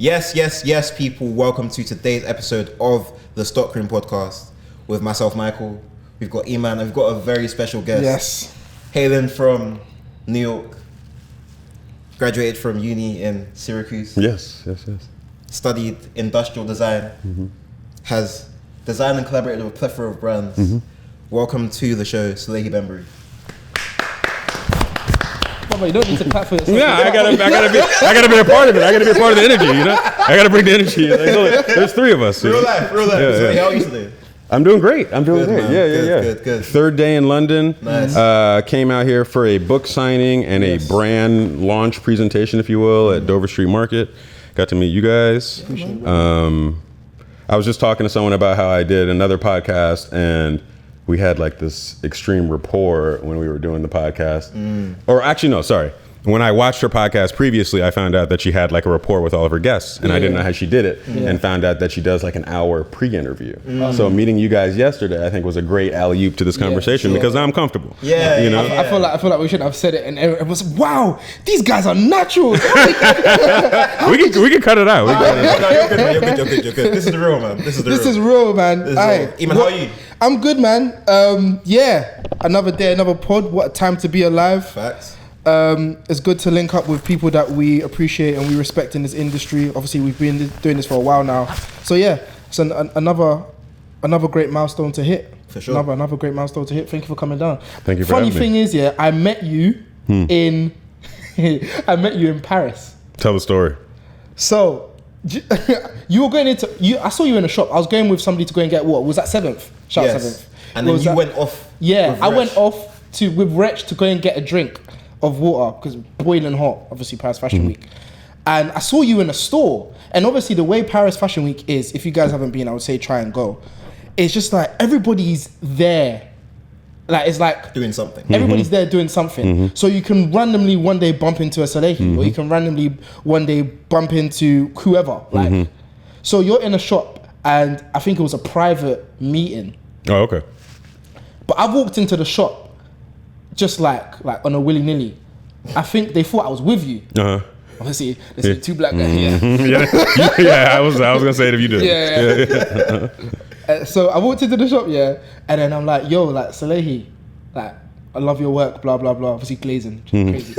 Yes, people. Welcome to today's episode of the Stockroom podcast with myself, Michael. We've got Eman, and we've got a very special guest. Yes. Hailing from New York. Graduated from uni in Syracuse. Yes. Studied industrial design. Has designed and collaborated with a plethora of brands. Welcome to the show, Salehe Bembury. You don't need to clap for yourself. Yeah, I gotta be a part of it. I gotta be a part of the energy, you know? I gotta bring the energy. There's three of us. Real life. Yeah. How are you today? I'm doing great. Good, Yeah. Good. Third day in London. Nice. Came out here for a book signing and a brand launch presentation, if you will, at Dover Street Market. Got to meet you guys. I was just talking to someone about how I did another podcast and we had like this extreme rapport when we were doing the podcast. Or actually, no, sorry. When I watched her podcast previously, I found out that she had like a rapport with all of her guests and I didn't know how she did it and found out that she does like an hour pre-interview. So meeting you guys yesterday, I think was a great alley-oop to this conversation because I'm comfortable. You know? I feel like we should have said it and it was, wow, these guys are natural. we can cut it out. You're good. This is the real, man. This is real, man. Eman, how are you? I'm good, man. Another day, another pod. What a time to be alive. Facts. It's good to link up with people that we appreciate and we respect in this industry. Obviously, we've been doing this for a while now. So yeah, it's another great milestone to hit. For sure. Another great milestone to hit. Thank you for coming down. Thank you for having me. Funny thing is, I met you in Paris. Tell the story. So you were going into I saw you in a shop. I was going with somebody to go and get what was that 7th? Shout out 7th. And then you went off. Yeah, I went off with Wretch to go and get a drink of water because boiling hot, obviously Paris Fashion Week. And I saw you in a store. And obviously the way Paris Fashion Week is, if you guys haven't been, I would say try and go. It's just like everybody's there. Like it's like doing something. Everybody's there doing something. So you can randomly one day bump into a Salehe or you can randomly one day bump into whoever. Like so you're in a shop and I think it was a private meeting. Oh, okay. But I walked into the shop just like on a willy-nilly. I think they thought I was with you. Obviously, there's two black guys here. I was gonna say it if you did. So I walked into the shop, and then I'm like, yo, like Salehe, like I love your work, blah blah blah. Obviously glazing, crazy.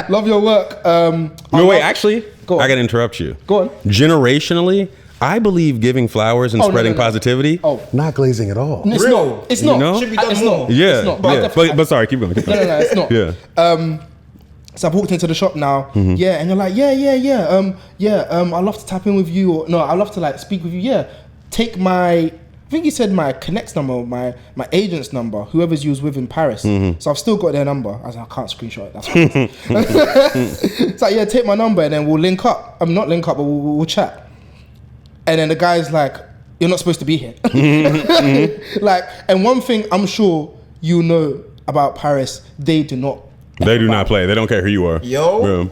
Love your work. No, wait, actually, I gotta interrupt you. Go on. Generationally, I believe giving flowers and spreading positivity, not glazing at all. It's not. It's not. You know? Should be done It's more. not. Yeah, It's not. But sorry, keep going. No, it's not. So I've walked into the shop now, and you're like, I'd love to tap in with you, or no, I'd love to like speak with you. Take my, I think you said my connects number, my agent's number, whoever's you was with in Paris. So I've still got their number. I was like, I can't screenshot it. That's fine. It's like, take my number and then we'll link up. I'm not link up, but we'll chat. And then the guy's like, you're not supposed to be here. Like, and one thing I'm sure you know about Paris, they do not play. They don't care who you are. Yo.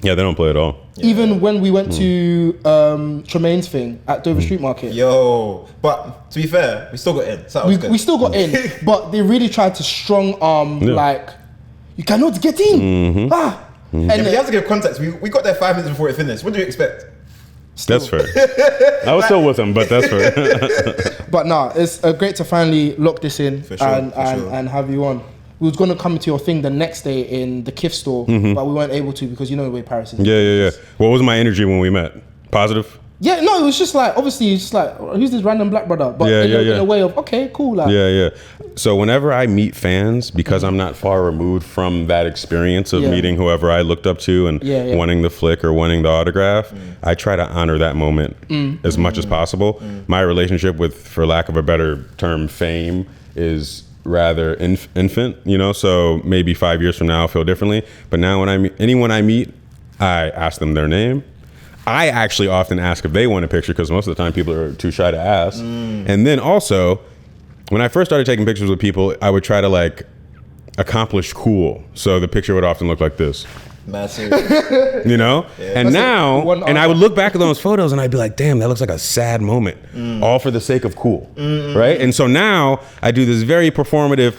Yeah, they don't play at all. Even when we went to Tremaine's thing at Dover Street Market. Yo. But to be fair, we still got in. So we still got in, but they really tried to strong arm, like, you cannot get in. And but you have to give context. We got there 5 minutes before it finished. What do you expect? Still. That's fair. I was still with him, but that's fair. But nah, it's great to finally lock this in and have you on. We was going to come to your thing the next day in the Kif store, but we weren't able to because you know the way Paris is. Yeah. What was my energy when we met? Positive? Yeah, no, it was just like, obviously, it's just like, who's this random black brother? But in a way of, okay, cool. Like. Yeah. So whenever I meet fans, because I'm not far removed from that experience of meeting whoever I looked up to and wanting the flick or wanting the autograph, I try to honor that moment as much as possible. My relationship with, for lack of a better term, fame is rather infant, you know, so maybe 5 years from now I'll feel differently. But now when I meet anyone I meet, I ask them their name. I actually often ask if they want a picture because most of the time people are too shy to ask. And then also, when I first started taking pictures with people, I would try to like accomplish cool. So the picture would often look like this. Massive. You know? And now, I would look back at those photos and I'd be like, damn, that looks like a sad moment. All for the sake of cool, right? And so now I do this very performative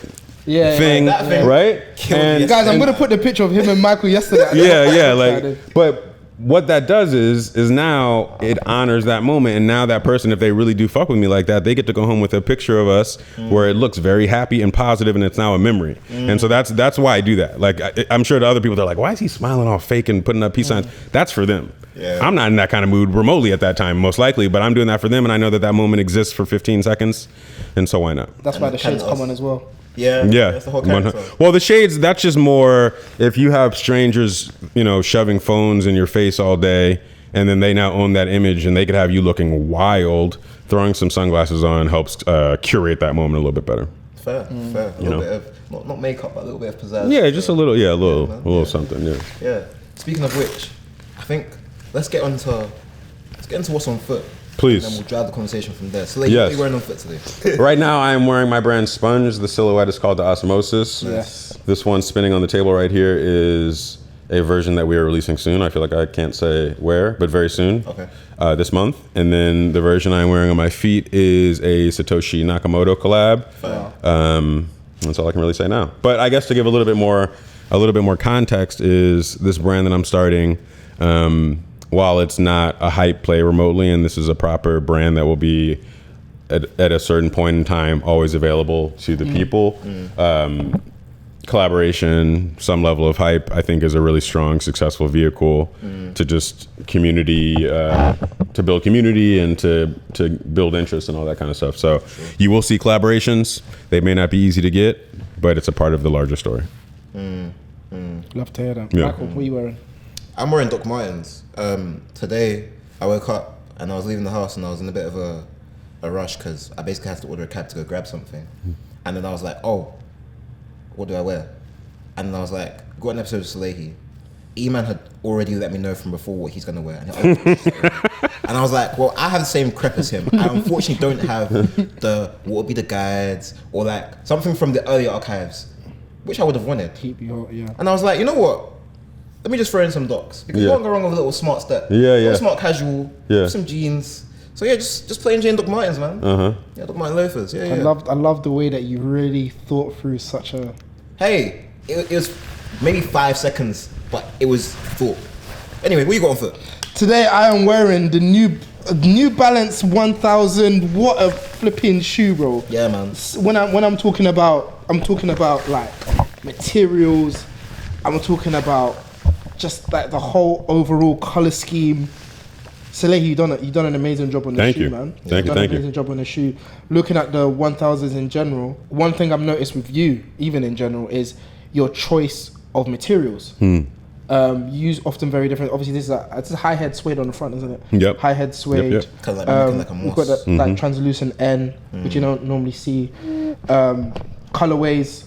thing, right? And guys, I'm going to put the picture of him and Michael yesterday. Like, but what that does is now it honors that moment, and now that person, if they really do fuck with me like that, they get to go home with a picture of us where it looks very happy and positive, and it's now a memory. And so that's why I do that. Like I'm sure to other people, they're like, why is he smiling all fake and putting up peace signs? That's for them. Yeah. I'm not in that kind of mood remotely at that time, most likely, but I'm doing that for them, and I know that that moment exists for 15 seconds, and so why not? That's why the shades come on as well. Yeah, that's the whole character. Well, the shades, that's just more if you have strangers, you know, shoving phones in your face all day, and then they now own that image, and they could have you looking wild. Throwing some sunglasses on helps curate that moment a little bit better. Fair. A little bit of not makeup, but a little bit of pizzazz. Yeah, just a little something. Yeah. Speaking of which, I think let's get into what's on foot. Please. And then we'll drive the conversation from there. So, what are you wearing on foot today? Right now, I am wearing my brand Sponge. The silhouette is called the Osmosis. Yes. This one spinning on the table right here is a version that we are releasing soon. I feel like I can't say where, but very soon. Okay. This month. And then the version I'm wearing on my feet is a Satoshi Nakamoto collab. Wow. That's all I can really say now. But I guess to give a little bit more context is this brand that I'm starting. While it's not a hype play remotely, and this is a proper brand that will be at a certain point in time always available to the people. Collaboration, some level of hype, I think is a really strong, successful vehicle to just community, to build community and to build interest and all that kind of stuff. So you will see collaborations. They may not be easy to get, but it's a part of the larger story. Love to hear that. Yeah. Michael, what are you wearing? I'm wearing Doc Martens. Today, I woke up and I was leaving the house and I was in a bit of a rush because I basically had to order a cab to go grab something. And then I was like, oh, what do I wear? And then I was like, got an episode of Salehe. E-Man had already let me know from before what he's gonna wear. And I was like, well, I have the same crep as him. I unfortunately don't have what would be the guides or like something from the earlier archives, which I would have wanted. Keep you hot, yeah. And I was like, you know what? Let me just throw in some Docs because you can't go wrong with a little smart step. Yeah. A little smart casual. Yeah. Some jeans. So yeah, just plain Jane Doc Martens, man. Yeah, Doc Marten loafers. Yeah. I love the way that you really thought through such a. Hey, it was maybe 5 seconds, but it was thought. Anyway, what you got on foot? Today I am wearing the New Balance 1000. What a flipping shoe, bro. Yeah, man. When I'm talking about like materials. I'm talking about just like the whole overall color scheme. Salehe, you done an amazing job on the shoe, man. Thank you. An amazing job on the shoe. Looking at the 1000s in general, one thing I've noticed with you, even in general, is your choice of materials. You use often very different. Obviously, this is a high head suede on the front, isn't it? Yep. High head suede. Yep. Kind of like a moss. We've got that like translucent N, which you don't normally see. Colorways.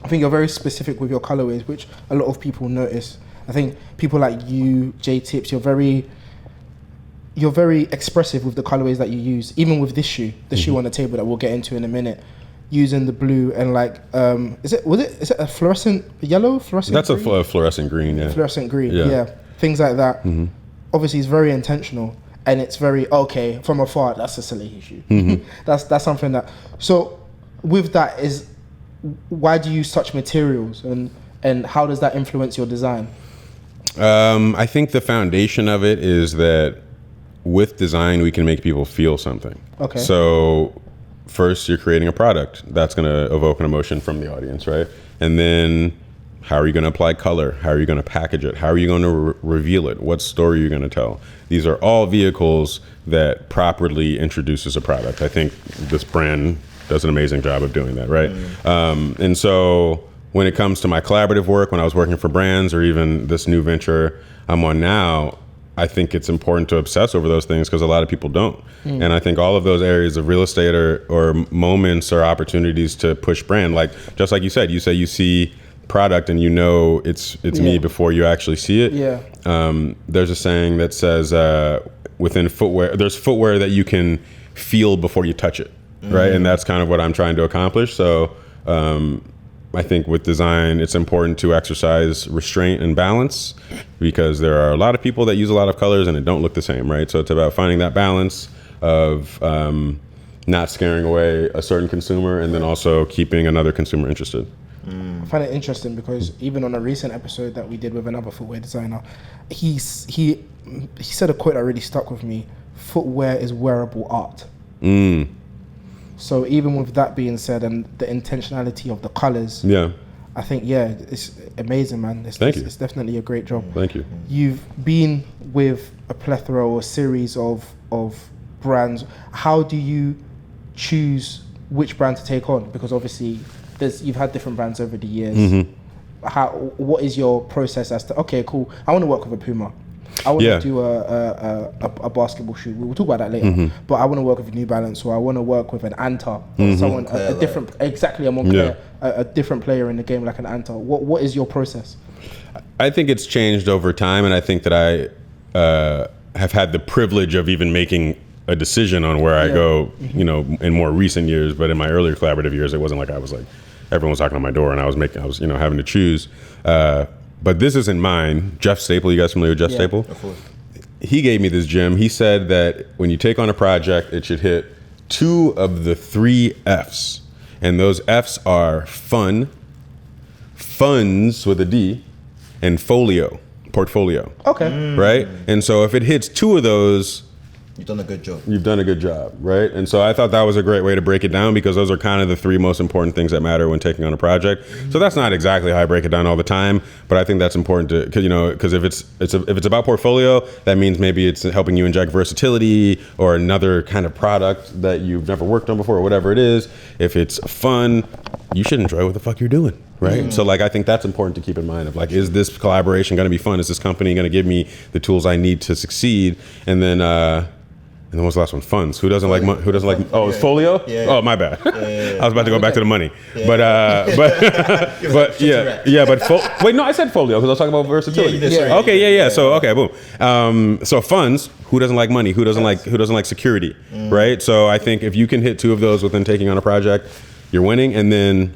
I think you're very specific with your colorways, which a lot of people notice. I think people like you, J-Tips, you're very expressive with the colorways that you use. Even with this shoe, the shoe on the table that we'll get into in a minute, using the blue and like, is it a fluorescent yellow? That's green? A fluorescent green, yeah. Fluorescent green, yeah. Things like that. Obviously, it's very intentional, and it's very from afar. That's a Salehe shoe. That's something that. So, with that is. Why do you use such materials and how does that influence your design? I think the foundation of it is that with design, we can make people feel something. Okay. So first you're creating a product that's going to evoke an emotion from the audience, right? And then how are you going to apply color? How are you going to package it? How are you going to reveal it? What story are you going to tell? These are all vehicles that properly introduces a product. I think this brand does an amazing job of doing that, right? And so when it comes to my collaborative work, when I was working for brands or even this new venture I'm on now, I think it's important to obsess over those things because a lot of people don't. And I think all of those areas of real estate or moments or opportunities to push brand, like just like you said, you say you see product and you know it's me before you actually see it. There's a saying that says within footwear, there's footwear that you can feel before you touch it. Right, and that's kind of what I'm trying to accomplish. So I think with design, it's important to exercise restraint and balance because there are a lot of people that use a lot of colors and it don't look the same, right? So it's about finding that balance of not scaring away a certain consumer and then also keeping another consumer interested. I find it interesting because even on a recent episode that we did with another footwear designer, he said a quote that really stuck with me: "Footwear is wearable art." So even with that being said, and the intentionality of the colors, I think it's amazing, man. Thank you. It's definitely a great job. Thank you. You've been with a plethora or a series of brands. How do you choose which brand to take on? Because obviously you've had different brands over the years. What is your process as to, okay, cool, I want to work with a Puma, I want to do a basketball shoe, we'll talk about that later, but I want to work with a New Balance, or I want to work with an Anta, or someone a different, exactly, a Moncler, a different player in the game like an Anta. What is your process? I think it's changed over time, and I think that I have had the privilege of even making a decision on where I go, you know, in more recent years. But in my earlier collaborative years, it wasn't like I was like, everyone was knocking on my door and I was you know, having to choose. But this isn't mine. Jeff Staple, you guys familiar with Jeff Staple? Of course. He gave me this gem. He said that when you take on a project, it should hit 2 of the 3 F's. And those F's are fun, funds with a D, and portfolio. Okay. Right? And so if it hits 2 of those, You've done a good job. You've done a good job, right? And so I thought that was a great way to break it down, because those are kind of the 3 most important things that matter when taking on a project. So that's not exactly how I break it down all the time, but I think that's important to, because if it's about portfolio, that means maybe it's helping you inject versatility or another kind of product that you've never worked on before, or whatever it is. If it's fun, you should enjoy what the fuck you're doing. Right. So like, I think that's important to keep in mind of like, is this collaboration going to be fun? Is this company going to give me the tools I need to succeed? And then what's the last one? Funds. Who doesn't like? Oh, it's Folio. Yeah. Oh, my bad. Yeah. I was about to go back to the money. Yeah. But wait, no, I said Folio because I was talking about versatility. Yeah. So boom. So funds. Who doesn't like money? Who doesn't like security? Right. So I think if you can hit 2 of those within taking on a project, you're winning. And then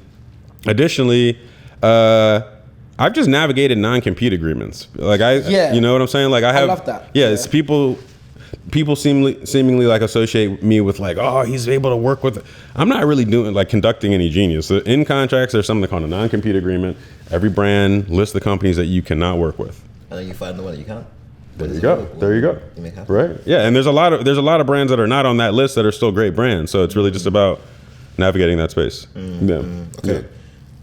additionally, I've just navigated non-compete agreements. Like you know what I'm saying? Like I love that. Yeah, it's people seemingly like associate me with like, oh, he's able to work with. I'm not really doing like conducting any genius. So in contracts, there's something called a non-compete agreement. Every brand lists the companies that you cannot work with. And then you find the one that you can. There you go. Right? Yeah, and there's a lot of brands that are not on that list that are still great brands. So it's really just about navigating that space. Okay. Yeah.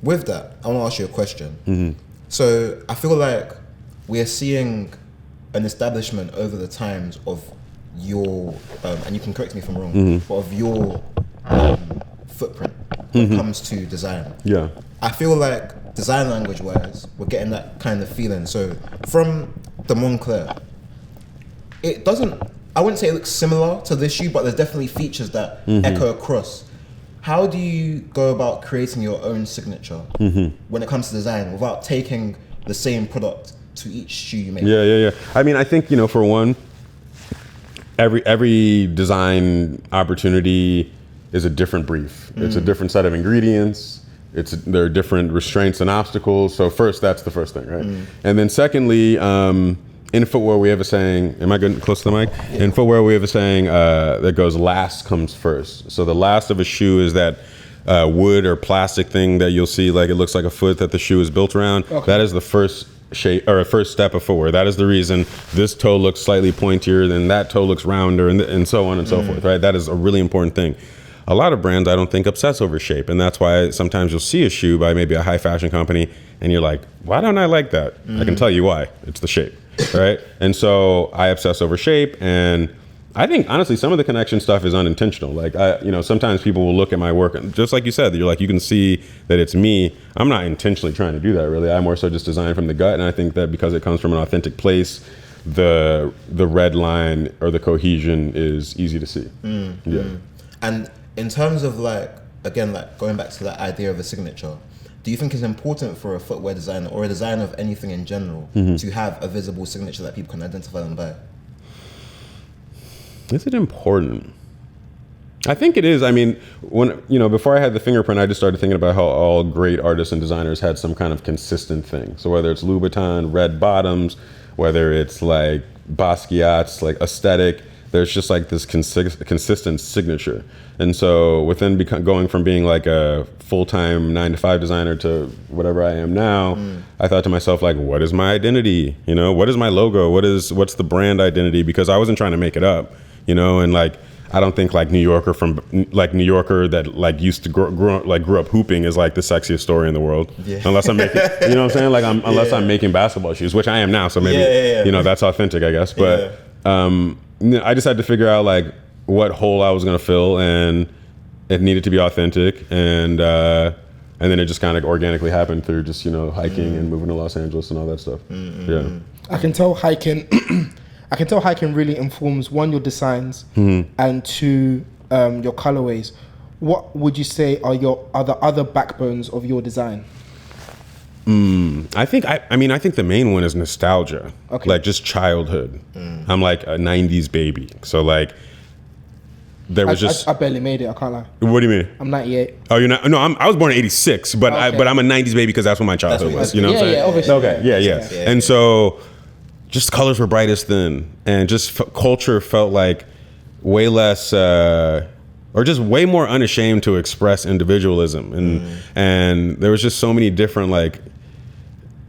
With that, I want to ask you a question. So I feel like we are seeing an establishment over the times of your, and you can correct me if I'm wrong, but of your footprint when it comes to design. Yeah. I feel like design language wise, we're getting that kind of feeling. So from the Moncler, it doesn't, I wouldn't say it looks similar to this shoe, but there's definitely features that echo across. How do you go about creating your own signature when it comes to design without taking the same product to each shoe you make? Yeah. I mean, I think, for one, every design opportunity is a different brief. It's a different set of ingredients. There are different restraints and obstacles. So first, that's the first thing, right? And then secondly, in footwear, we have a saying, am I getting close to the mic? Yeah. In footwear, we have a saying that goes, last comes first. So the last of a shoe is that wood or plastic thing that you'll see, like it looks like a foot that the shoe is built around. Okay. That is the first shape or first step of footwear. That is the reason this toe looks slightly pointier, then that toe looks rounder, and so on and so forth, right? That is a really important thing. A lot of brands, I don't think, obsess over shape, and that's why sometimes you'll see a shoe by maybe a high fashion company, and you're like, why don't I like that? I can tell you why. It's the shape. Right? And so I obsess over shape, and I think honestly some of the connection stuff is unintentional. Like sometimes people will look at my work and just like you said, you're like, you can see that it's me. I'm not intentionally trying to do that really. I more so just design from the gut, and I think that because it comes from an authentic place, the red line or the cohesion is easy to see. And in terms of going back to that idea of a signature, do you think it's important for a footwear designer or a designer of anything in general to have a visible signature that people can identify them by? Is it important? I think it is. I mean, before I had the fingerprint, I just started thinking about how all great artists and designers had some kind of consistent thing. So whether it's Louboutin, red bottoms, whether it's like Basquiat's like aesthetic, there's just like this consistent signature. And so within going from being like a full-time 9-to-5 designer to whatever I am now, I thought to myself, like, what is my identity? You know, what is my logo? What's the brand identity? Because I wasn't trying to make it up, you know, and like, I don't think like New Yorker that like used to grew up hooping is like the sexiest story in the world. Yeah. Unless I'm making, you know what I'm saying? Like unless I'm making basketball shoes, which I am now. So maybe, you know, that's authentic, I guess. But I just had to figure out like what hole I was going to fill, and it needed to be authentic. And then it just kind of organically happened through just, you know, hiking and moving to Los Angeles and all that stuff. Yeah. I can tell hiking really informs, one, your designs, and two, your colorways. What would you say are the other backbones of your design? I think the main one is nostalgia. Okay. Like just childhood. I'm like a 90s baby. So like there was I barely made it, I can't lie. What do you mean? I'm 98. Oh, you're not? No, I was born in 86, but I'm a 90s baby because that's what my childhood was. You know what I'm saying? Yeah, obviously. Okay, yeah. And so just colors were brightest then, and just culture felt like way less, or just way more unashamed to express individualism, and there was just so many different like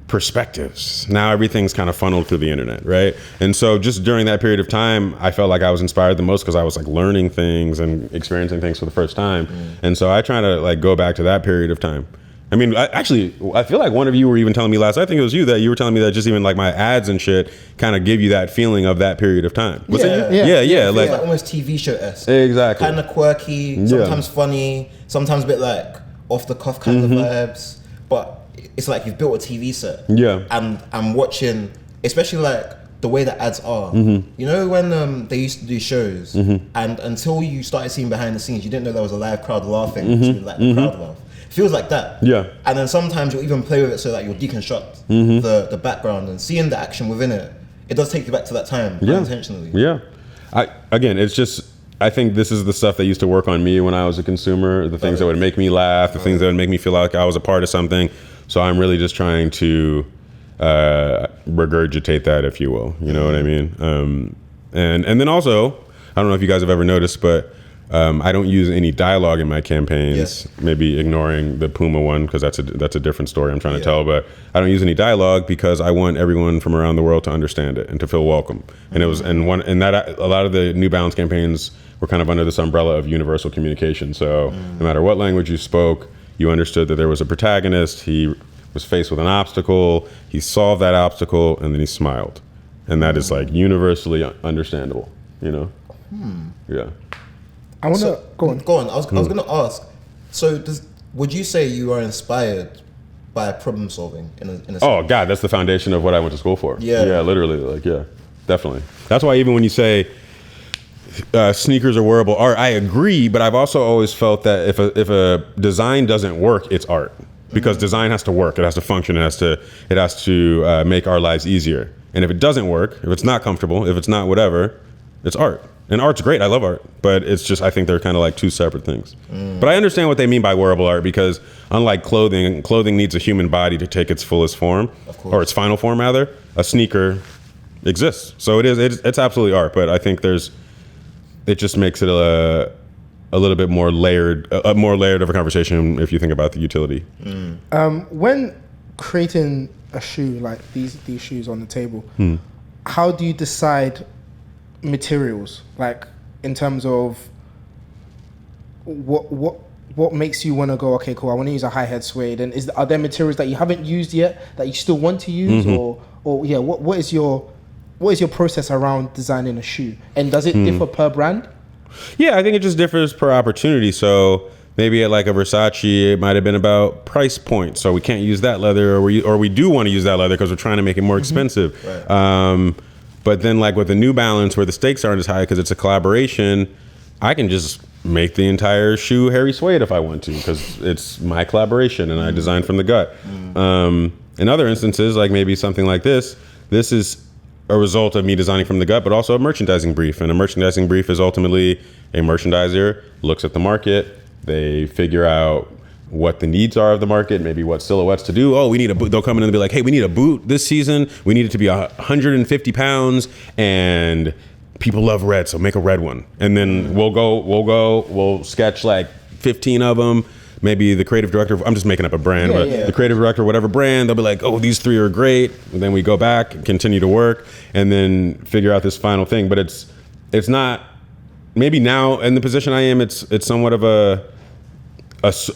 perspectives. Now everything's kind of funneled through the internet, right? And so just during that period of time, I felt like I was inspired the most because I was like learning things and experiencing things for the first time, and so I try to like go back to that period of time. I mean, I feel like one of you were even telling me last, I think it was you, that you were telling me that just even like my ads and shit kind of give you that feeling of that period of time. Was it you? Yeah. Like almost TV show-esque. Exactly. Kind of quirky, sometimes funny, sometimes a bit like off the cuff kind of vibes. But it's like you've built a TV set. Yeah. And I'm watching, especially like the way the ads are. You know when they used to do shows, and until you started seeing behind the scenes, you didn't know there was a live crowd laughing to like the crowd laugh. Feels like that. Yeah. And then sometimes you'll even play with it so that you'll deconstruct the background, and seeing the action within it. It does take you back to that time unintentionally. Yeah. I think this is the stuff that used to work on me when I was a consumer, the things that would make me laugh, the things that would make me feel like I was a part of something. So I'm really just trying to regurgitate that, if you will. You know what I mean? And then also, I don't know if you guys have ever noticed, but I don't use any dialogue in my campaigns. Yes. Maybe ignoring the Puma one because that's a different story I'm trying to tell. But I don't use any dialogue because I want everyone from around the world to understand it and to feel welcome. And it was a lot of the New Balance campaigns were kind of under this umbrella of universal communication. So no matter what language you spoke, you understood that there was a protagonist. He was faced with an obstacle. He solved that obstacle, and then he smiled. And that is like universally understandable. You know? Yeah. I want to go on. I was going to ask. So, would you say you are inspired by problem solving in a sense? Oh God, that's the foundation of what I went to school for. Yeah, literally, like definitely. That's why even when you say sneakers are wearable art, I agree. But I've also always felt that if a design doesn't work, it's art, because design has to work. It has to function. It has to make our lives easier. And if it doesn't work, if it's not comfortable, if it's not whatever, it's art. And art's great, I love art, but it's just, I think they're kind of like two separate things. But I understand what they mean by wearable art, because unlike clothing needs a human body to take its fullest form, or its final form rather. A sneaker exists. So it's absolutely art, but I think it just makes it a little bit more layered of a conversation if you think about the utility. When creating a shoe like these shoes on the table, how do you decide materials, like in terms of what makes you want to go, okay, cool, I want to use a high head suede, and are there materials that you haven't used yet that you still want to use, or what is your process around designing a shoe, and does it differ per brand? Yeah, I think it just differs per opportunity. So maybe at like a Versace, it might have been about price point, so we can't use that leather, or we do want to use that leather because we're trying to make it more expensive. Right. But then like with the New Balance, where the stakes aren't as high because it's a collaboration, I can just make the entire shoe hairy suede if I want to, because it's my collaboration and I designed from the gut. In other instances, like maybe something like this is a result of me designing from the gut, but also a merchandising brief. And a merchandising brief is ultimately a merchandiser looks at the market, they figure out what the needs are of the market, maybe what silhouettes to do. Oh, we need a boot. They'll come in and be like, hey, we need a boot this season. We need it to be 150 pounds and people love red, so make a red one. And then we'll sketch like 15 of them. Maybe the creative director, I'm just making up a brand, the creative director, whatever brand, they'll be like, oh, these 3 are great. And then we go back and continue to work and then figure out this final thing. But it's not, maybe now in the position I am, it's somewhat of a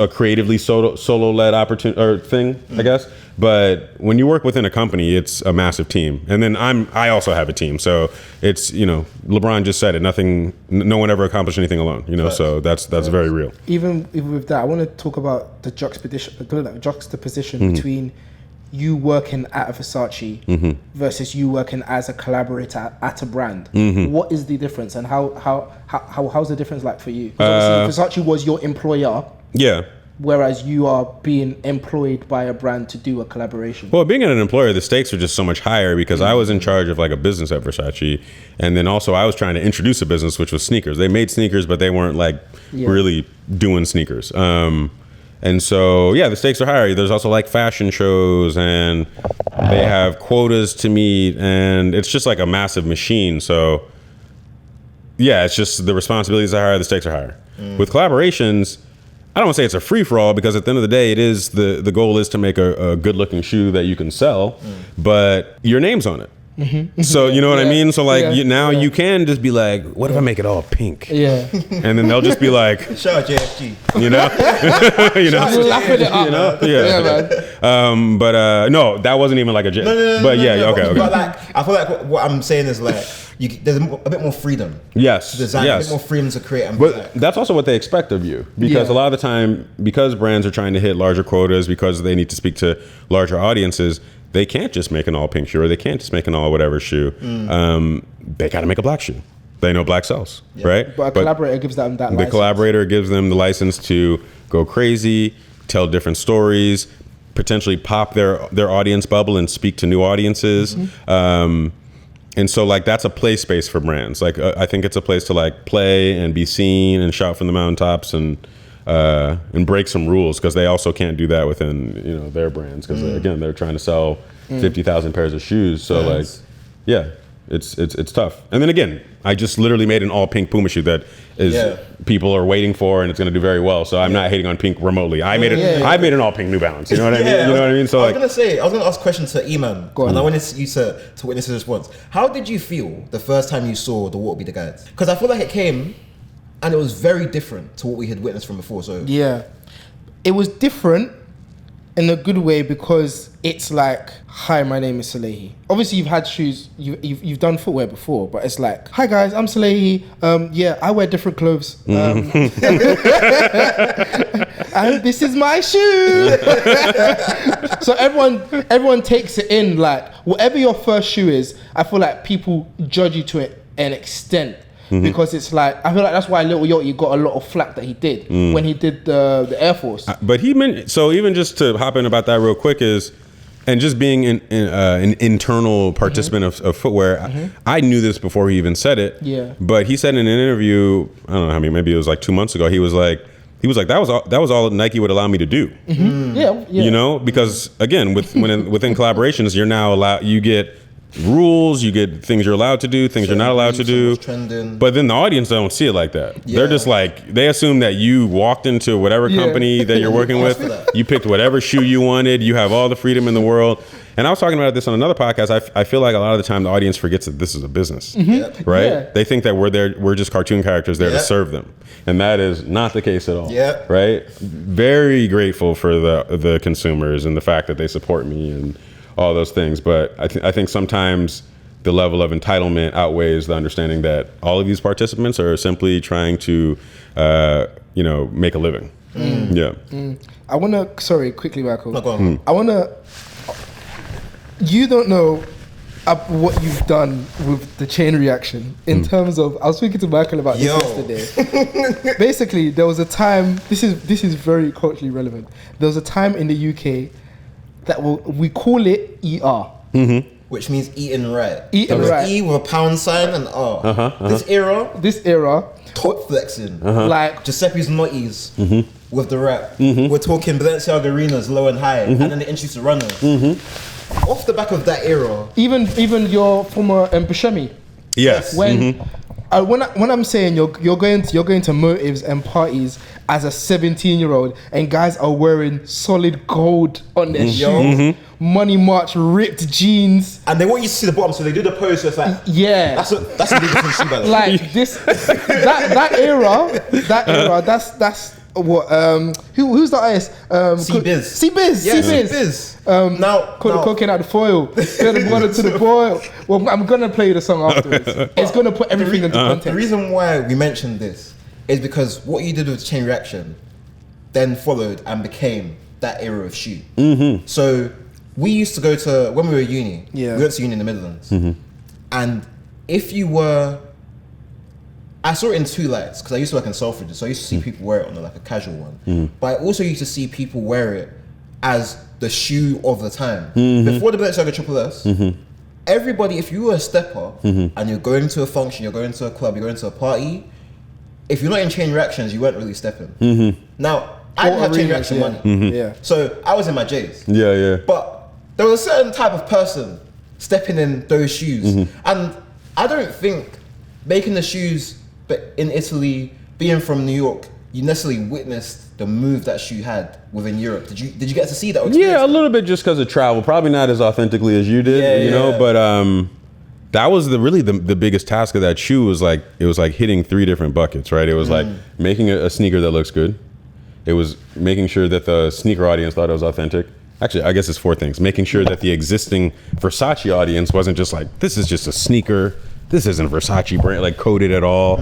creatively solo-led opportunity or thing, I guess. But when you work within a company, it's a massive team. And then I also have a team. So it's, LeBron just said it, no one ever accomplished anything alone, so that's very real. Even with that, I want to talk about the juxtaposition between you working at a Versace versus you working as a collaborator at a brand. What is the difference, and how's the difference like for you? 'Cause obviously Versace was your employer. Yeah. Whereas you are being employed by a brand to do a collaboration. Well, being an employer, the stakes are just so much higher because I was in charge of like a business at Versace. And then also I was trying to introduce a business, which was sneakers. They made sneakers, but they weren't like really doing sneakers. And so, the stakes are higher. There's also like fashion shows and they have quotas to meet and it's just like a massive machine. So it's just the responsibilities are higher, the stakes are higher. With collaborations, I don't want to say it's a free-for-all because at the end of the day, it is the goal is to make a good-looking shoe that you can sell, but your name's on it. So you know what I mean? So like you can just be like, what if I make it all pink? Yeah. And then they'll just be like, shout out JFG. Laughing it up. Man. But no, that wasn't even like a joke. Okay. But like, I feel like what I'm saying is like, there's a bit more freedom. Yes. To design, a bit more freedom to create. But that's also what they expect of you because a lot of the time, because brands are trying to hit larger quotas, because they need to speak to larger audiences, they can't just make an all pink shoe or they can't just make an all whatever shoe. They got to make a black shoe. They know black sells, right? But a collaborator gives them that license. The collaborator gives them the license to go crazy, tell different stories, potentially pop their audience bubble and speak to new audiences. And so like that's a play space for brands. Like I think it's a place to like play and be seen and shout from the mountaintops and break some rules because they also can't do that within their brands because again they're trying to sell 50,000 pairs of shoes. So it's tough. And then again, I just literally made an all pink Puma shoe that is people are waiting for and it's going to do very well. So I'm not hating on pink remotely. I made it. I made an all pink New Balance. You know what I mean? You know what I mean? So I was gonna ask a question to Eman, and I wanted you to witness his response. How did you feel the first time you saw the What Be the Guides? Because I feel like it came, and it was very different to what we had witnessed from before. So it was different in a good way because it's like, hi, my name is Salehe. Obviously, you've had shoes, you've done footwear before, but it's like, hi guys, I'm Salehe. I wear different clothes. And this is my shoe. So everyone takes it in like, whatever your first shoe is, I feel like people judge you to an extent. Because it's like, I feel like that's why Lil Yachty got a lot of flack that he did when he did the Air Force. But so even just to hop in about that real quick and just being an internal participant of footwear, I knew this before he even said it. Yeah. But he said in an interview, I don't know how many, maybe it was like 2 months ago, he was like, that was all Nike would allow me to do. Yeah. Because again, within collaborations, you're now you get rules, you get things you're allowed to do, things you're not allowed to do. But then the audience don't see it like that. They're just like, they assume that you walked into whatever company that you're working with, you picked whatever shoe you wanted, you have all the freedom in the world. And I was talking about this on another podcast. I feel like a lot of the time the audience forgets that this is a business, right? Yeah. They think that we're just cartoon characters there to serve them. And that is not the case at all, right? Very grateful for the consumers and the fact that they support me and all those things. But I think sometimes the level of entitlement outweighs the understanding that all of these participants are simply trying to, make a living. I want to, sorry, quickly, Michael. I want to, you don't know what you've done with the chain reaction in terms of, I was speaking to Michael about this yesterday. Basically, there was a time, this is very culturally relevant. There was a time in the UK that we call it ER. Which means eating right. Eating right. E with a pound sign and R. This era, top flexing. Like Giuseppe's Notties with the rap. We're talking Balenciaga arenas, low and high, and then they introduced the runners. Off the back of that era. Even your former Buscemi. Yes. When I'm saying you're going to motives and parties as a 17-year-old, and guys are wearing solid gold on their shoes, Money March ripped jeans, and they want you to see the bottom, so they do the pose. So it's like, that's a big different shoe, by the way. Like this, that era. That's what who's the artist? C-Biz. Now cooking out the foil. Get the water to the boil. Well, I'm gonna play the song afterwards. It's gonna put everything into context. The reason why we mentioned this is because what you did with Chain Reaction then followed and became that era of shoe. So we used to go to, when we were at uni, we went to uni in the Midlands, and if you were, I saw it in two lights, because I used to work in Selfridges, so I used to see people wear it on like a casual one, but I also used to see people wear it as the shoe of the time. Before the Balenciaga Triple S, everybody, if you were a stepper and you're going to a function, you're going to a club, you're going to a party, if you're not in Chain Reactions, you weren't really stepping. Now, I didn't have Chain Reaction money, so I was in my J's. But there was a certain type of person stepping in those shoes, and I don't think making the shoes, but in Italy, being from New York, you necessarily witnessed the move that shoe had within Europe. Did you get to see that? Yeah, a little bit just because of travel. Probably not as authentically as you did, you know. But that was the biggest task of that shoe. Was like, it was like hitting 3 different buckets, right? It was like making a sneaker that looks good. It was making sure that the sneaker audience thought it was authentic. Actually, I guess it's 4 things. Making sure that the existing Versace audience wasn't just like, this is just a sneaker. This isn't Versace brand, like coded at all.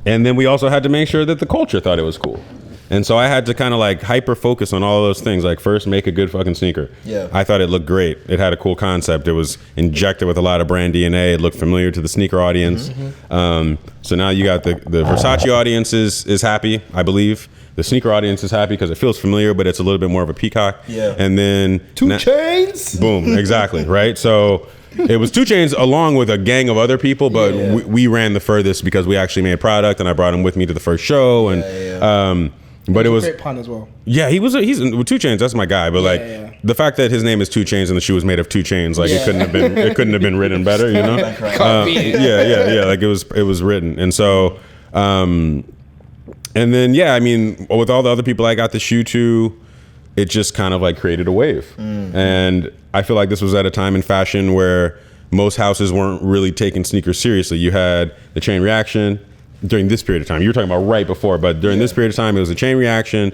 And then we also had to make sure that the culture thought it was cool. And so I had to kind of like hyper focus on all of those things. Like, first, make a good fucking sneaker. I thought it looked great. It had a cool concept. It was injected with a lot of brand DNA. It looked familiar to the sneaker audience. So now you got the Versace audience is happy, I believe. The sneaker audience is happy because it feels familiar, but it's a little bit more of a peacock. And then 2 Chainz. Boom, exactly, right? So it was 2 Chainz along with a gang of other people, but we ran the furthest because we actually made product, and I brought him with me to the first show, and but it was a great pun as well. Yeah, he's with 2 Chainz. That's my guy. But the fact that his name is 2 Chainz and the shoe was made of 2 chains, like it couldn't have been written better, you know? Like it was written, and so. And then, I mean, with all the other people I got the shoe to, it just kind of like created a wave. And I feel like this was at a time in fashion where most houses weren't really taking sneakers seriously. You had the Chain Reaction during this period of time. You were talking about right before, but during this period of time, it was a Chain Reaction.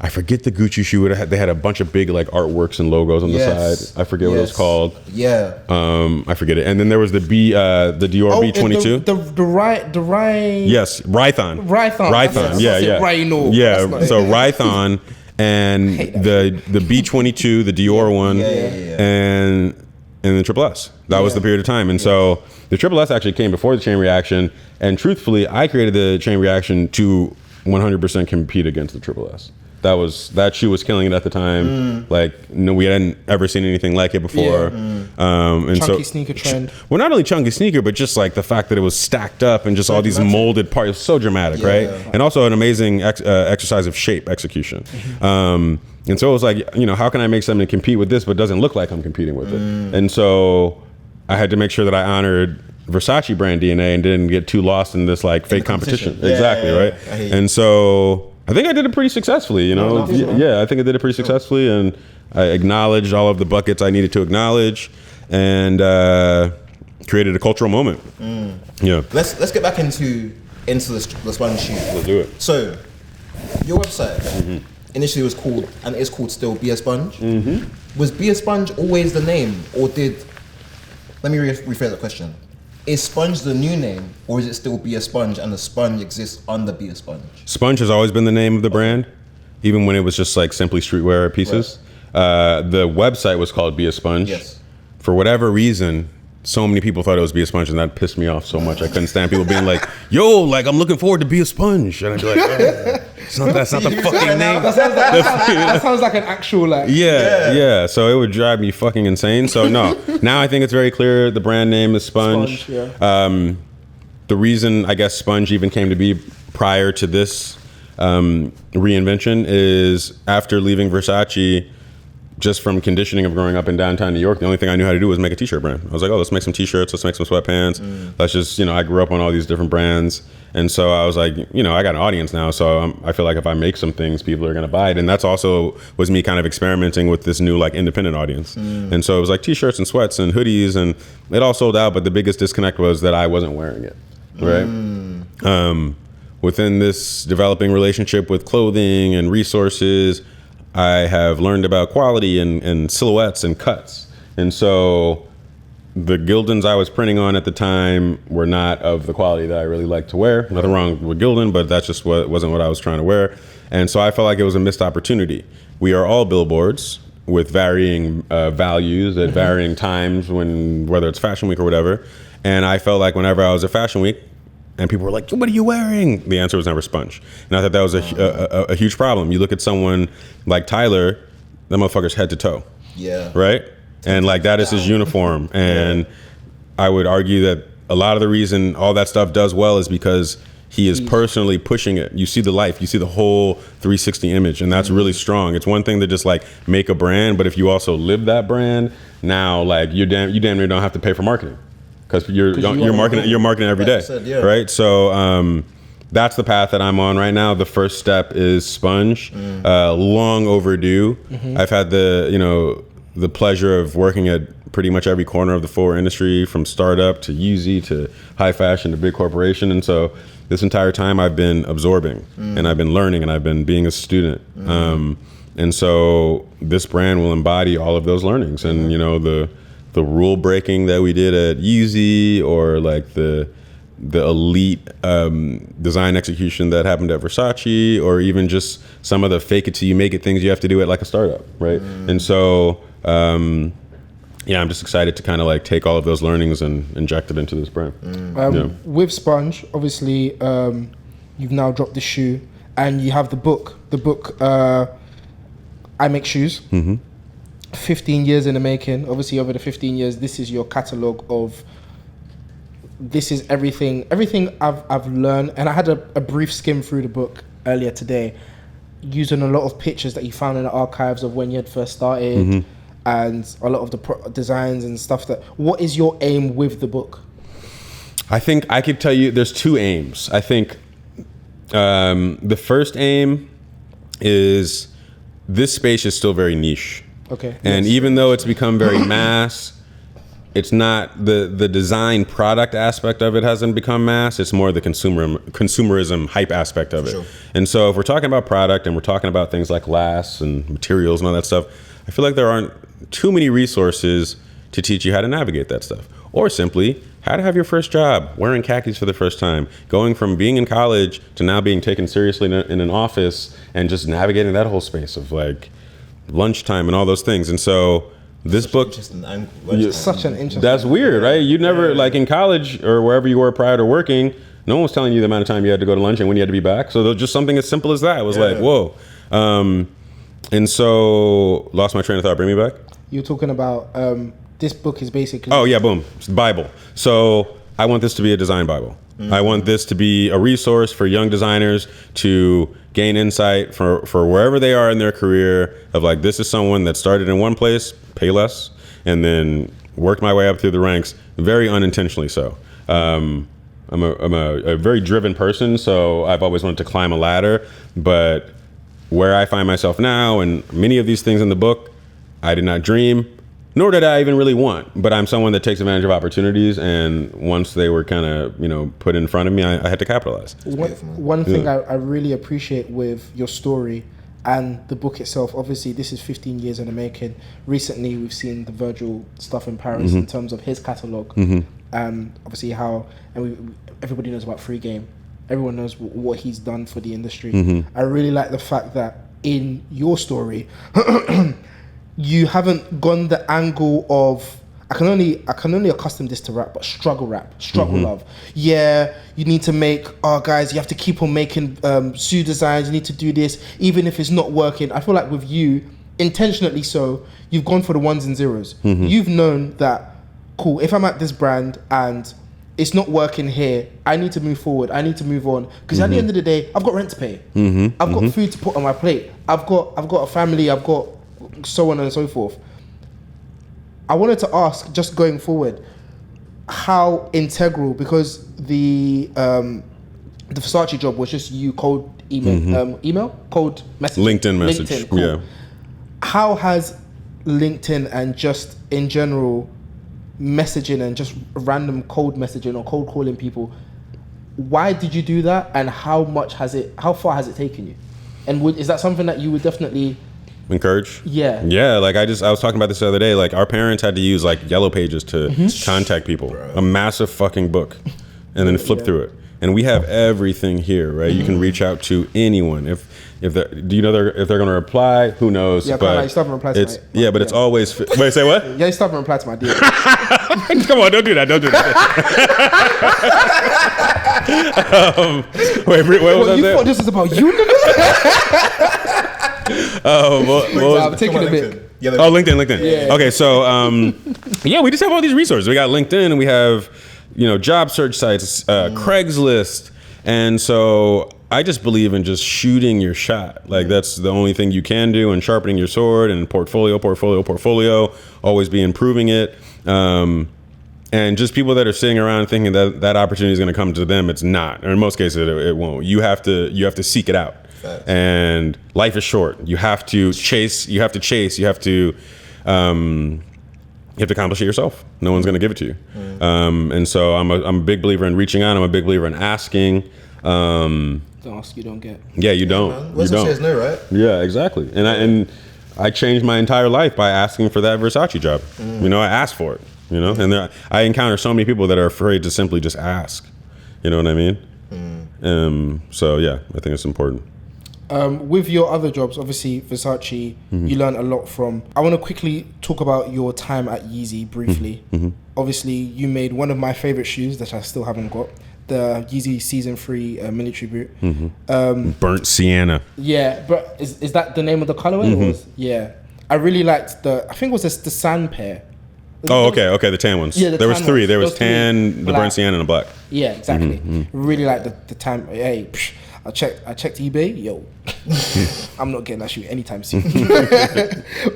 I forget the Gucci shoe. They had a bunch of big like artworks and logos on the side. I forget what it was called. I forget it. And then there was the Dior B22. The Ryan. Yes, Rython. Rhino. Yeah. So Rython and the B22, the Dior one, and the Triple S. That was the period of time. And so the Triple S actually came before the Chain Reaction. And truthfully, I created the Chain Reaction to 100% compete against the Triple S. That shoe was killing it at the time. Like, no, we hadn't ever seen anything like it before. And chunky sneaker trend. Well, not only chunky sneaker, but just like the fact that it was stacked up and just so all these molded parts. It was so dramatic, right? And also an amazing exercise of shape execution. And so it was like, you know, how can I make something to compete with this, but doesn't look like I'm competing with it? And so I had to make sure that I honored Versace brand DNA and didn't get too lost in this like fake competition. Exactly, right? And so I think I did it pretty successfally, you know? I think I did it pretty successly, and I acknowledged all of the buckets I needed to acknowledge, and created a cultural moment. Let's get back into the Sponge shoe. Let's do it. So, your website initially was called, and is called still, Be a Sponge. Was Be a Sponge always the name, or let me rephrase the question. Is Sponge the new name, or is it still Be a Sponge and the Sponge exists under Be a Sponge? Sponge has always been the name of the brand, even when it was just like simply streetwear pieces. The website was called Be a Sponge. For whatever reason, so many people thought it was Be a Sponge, and that pissed me off so much. I couldn't stand people being like, yo, like, I'm looking forward to Be a Sponge. And I'd be like, that's not the fucking name. That sounds like an actual like. So it would drive me fucking insane. So no, now I think it's very clear the brand name is Sponge. The reason I guess Sponge even came to be prior to this reinvention is after leaving Versace, just from conditioning of growing up in downtown New York, the only thing I knew how to do was make a t-shirt brand. I was like, oh, let's make some t-shirts, let's make some sweatpants. Let's just, I grew up on all these different brands. And so I was like, I got an audience now. So I feel like if I make some things, people are going to buy it. And that's also was me kind of experimenting with this new like independent audience. And so it was like t-shirts and sweats and hoodies, and it all sold out. But the biggest disconnect was that I wasn't wearing it. Right. Within this developing relationship with clothing and resources, I have learned about quality and silhouettes and cuts. And so the Gildans I was printing on at the time were not of the quality that I really like to wear. Nothing wrong with Gildan, but that's just wasn't what I was trying to wear. And so I felt like it was a missed opportunity. We are all billboards with varying values at varying times, whether it's Fashion Week or whatever. And I felt like whenever I was at Fashion Week, and people were like, what are you wearing? The answer was never Sponge. And I thought that was a huge problem. You look at someone like Tyler, that motherfucker's head to toe. Yeah. Right? And like that is his uniform. And I would argue that a lot of the reason all that stuff does well is because he is personally pushing it. You see the life, you see the whole 360 image, and that's really strong. It's one thing to just like make a brand, but if you also live that brand, now like you damn near don't have to pay for marketing. Because you're marketing every day, right? So that's the path that I'm on right now. The first step is Sponge, long overdue. I've had the pleasure of working at pretty much every corner of the footwear industry, from startup to Yeezy to high fashion to big corporation. And so this entire time I've been absorbing and I've been learning and I've been being a student. And so this brand will embody all of those learnings. And the rule breaking that we did at Yeezy, or like the elite design execution that happened at Versace, or even just some of the fake it till you make it things you have to do at like a startup, right? And so I'm just excited to kind of like take all of those learnings and inject it into this brand. With Sponge, obviously, you've now dropped the shoe, and you have the book. I Make Shoes. 15 years in the making. Obviously, over the 15 years, this is your catalog of. This is everything I've learned, and I had a brief skim through the book earlier today, using a lot of pictures that you found in the archives of when you had first started, and a lot of the designs and stuff. What is your aim with the book? I think I could tell you there's two aims. I think the first aim is this space is still very niche. Okay. And even though it's become very mass, it's not the design product aspect of it hasn't become mass. It's more the consumerism hype aspect of it. Sure. And so if we're talking about product and we're talking about things like lasts and materials and all that stuff, I feel like there aren't too many resources to teach you how to navigate that stuff. Or simply how to have your first job, wearing khakis for the first time, going from being in college to now being taken seriously in an office, and just navigating that whole space of like lunchtime and all those things. And so this book, such an interesting. That's weird, right? You never like in college or wherever you were prior to working, no one was telling you the amount of time you had to go to lunch and when you had to be back. So just something as simple as that was like, whoa. And so lost my train of thought. Bring me back. You're talking about this book is basically. Oh yeah, boom, it's the Bible. So I want this to be a design Bible. I want this to be a resource for young designers to gain insight for wherever they are in their career, of like, this is someone that started in one place, pay less, and then worked my way up through the ranks, very unintentionally so. I'm a very driven person, so I've always wanted to climb a ladder, but where I find myself now, and many of these things in the book, I did not dream, nor did I even really want, but I'm someone that takes advantage of opportunities, and once they were kind of, put in front of me, I had to capitalize. One thing I really appreciate with your story and the book itself, obviously this is 15 years in the making. Recently we've seen the Virgil stuff in Paris in terms of his catalogue, obviously everybody knows about Free Game. Everyone knows what he's done for the industry. I really like the fact that in your story, you haven't gone the angle of, I can only accustom this to rap, struggle love. Yeah, you need to make, guys, you have to keep on making shoe designs, you need to do this, even if it's not working. I feel like with you, intentionally so, you've gone for the ones and zeros. You've known that, cool, if I'm at this brand and it's not working here, I need to move forward, I need to move on. Because at the end of the day, I've got rent to pay. I've got food to put on my plate. I've got a family, I've got so on and so forth. I wanted to ask, just going forward, how integral, because the Versace job was just you cold cold message, LinkedIn message, cool. yeah. How has LinkedIn and just in general messaging and just random cold messaging or cold calling people, why did you do that, and how far has it taken you? And is that something that you would definitely encourage? Yeah. Yeah, like I was talking about this the other day, like our parents had to use like Yellow Pages to contact people. Bro. A massive fucking book and then flip through it. And we have everything here, right? You can reach out to anyone. If if they're going to reply, who knows? Yeah, but you still haven't replied to my yeah, but it's always wait, say what? Yeah, you still haven't replied to my DM. Come on, don't do that. Wait, what was you that? thought this was about you, nigga? I'm taking a bit. LinkedIn. Yeah. Okay, so yeah, we just have all these resources. We got LinkedIn, and we have job search sites, Craigslist, and so I just believe in just shooting your shot. Like that's the only thing you can do, and sharpening your sword, and portfolio. Always be improving it. And just people that are sitting around thinking that opportunity is going to come to them, it's not. Or in most cases, it won't. You have to seek it out. Facts. And life is short. You have to chase. You have to accomplish it yourself. No one's going to give it to you. And so I'm a big believer in reaching out. I'm a big believer in asking. Don't ask, you don't get. Yeah, you don't. Man. You don't. Says no, right? Yeah, exactly. And I changed my entire life by asking for that Versace job. I asked for it. And I encounter so many people that are afraid to simply just ask. You know what I mean? So yeah, I think it's important. With your other jobs, obviously Versace, you learn a lot from. I want to quickly talk about your time at Yeezy briefly. Obviously, you made one of my favorite shoes that I still haven't got, the Yeezy Season 3 military boot. Burnt sienna. Yeah, but is that the name of the colorway? Yeah, I really liked I think it was the sand pair. Okay, the tan ones. Yeah, there was three. There was tan, three. the burnt sienna, and the black. Yeah, exactly. Really like the tan. Hey, I checked eBay. Yo, I'm not getting that shoe anytime soon.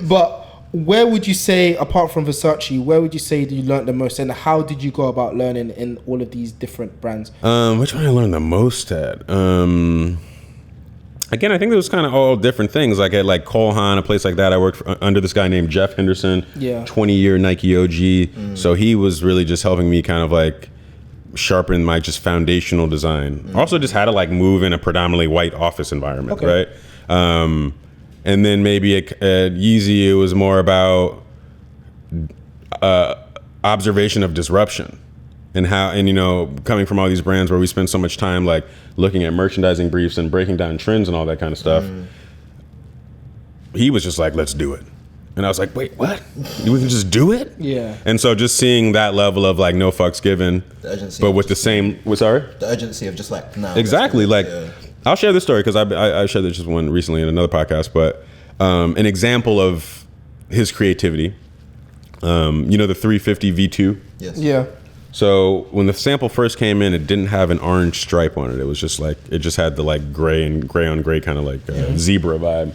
But where would you say, apart from Versace, where would you say that you learned the most, and how did you go about learning in all of these different brands? Which one I learned the most at? Again, I think there was kind of all different things. Like at Haan, a place like that, I worked under this guy named Jeff Henderson, 20-year Nike OG. So he was really just helping me kind of like sharpen my just foundational design. Also just had to move in a predominantly white office environment, right? And then maybe at Yeezy, it was more about observation of disruption. And how, coming from all these brands where we spend so much time looking at merchandising briefs and breaking down trends and all that kind of stuff, he was just like, let's do it. And I was like, wait, what? We can just do it? Yeah. And so just seeing that level of no fucks given, but with the same, sorry? The urgency of just nah. Exactly. I'll share this story because I shared this just one recently in another podcast, but an example of his creativity, the 350 V2? Yes. Yeah. So when the sample first came in, it didn't have an orange stripe on it. It was just it just had the gray and gray on gray kind of zebra vibe.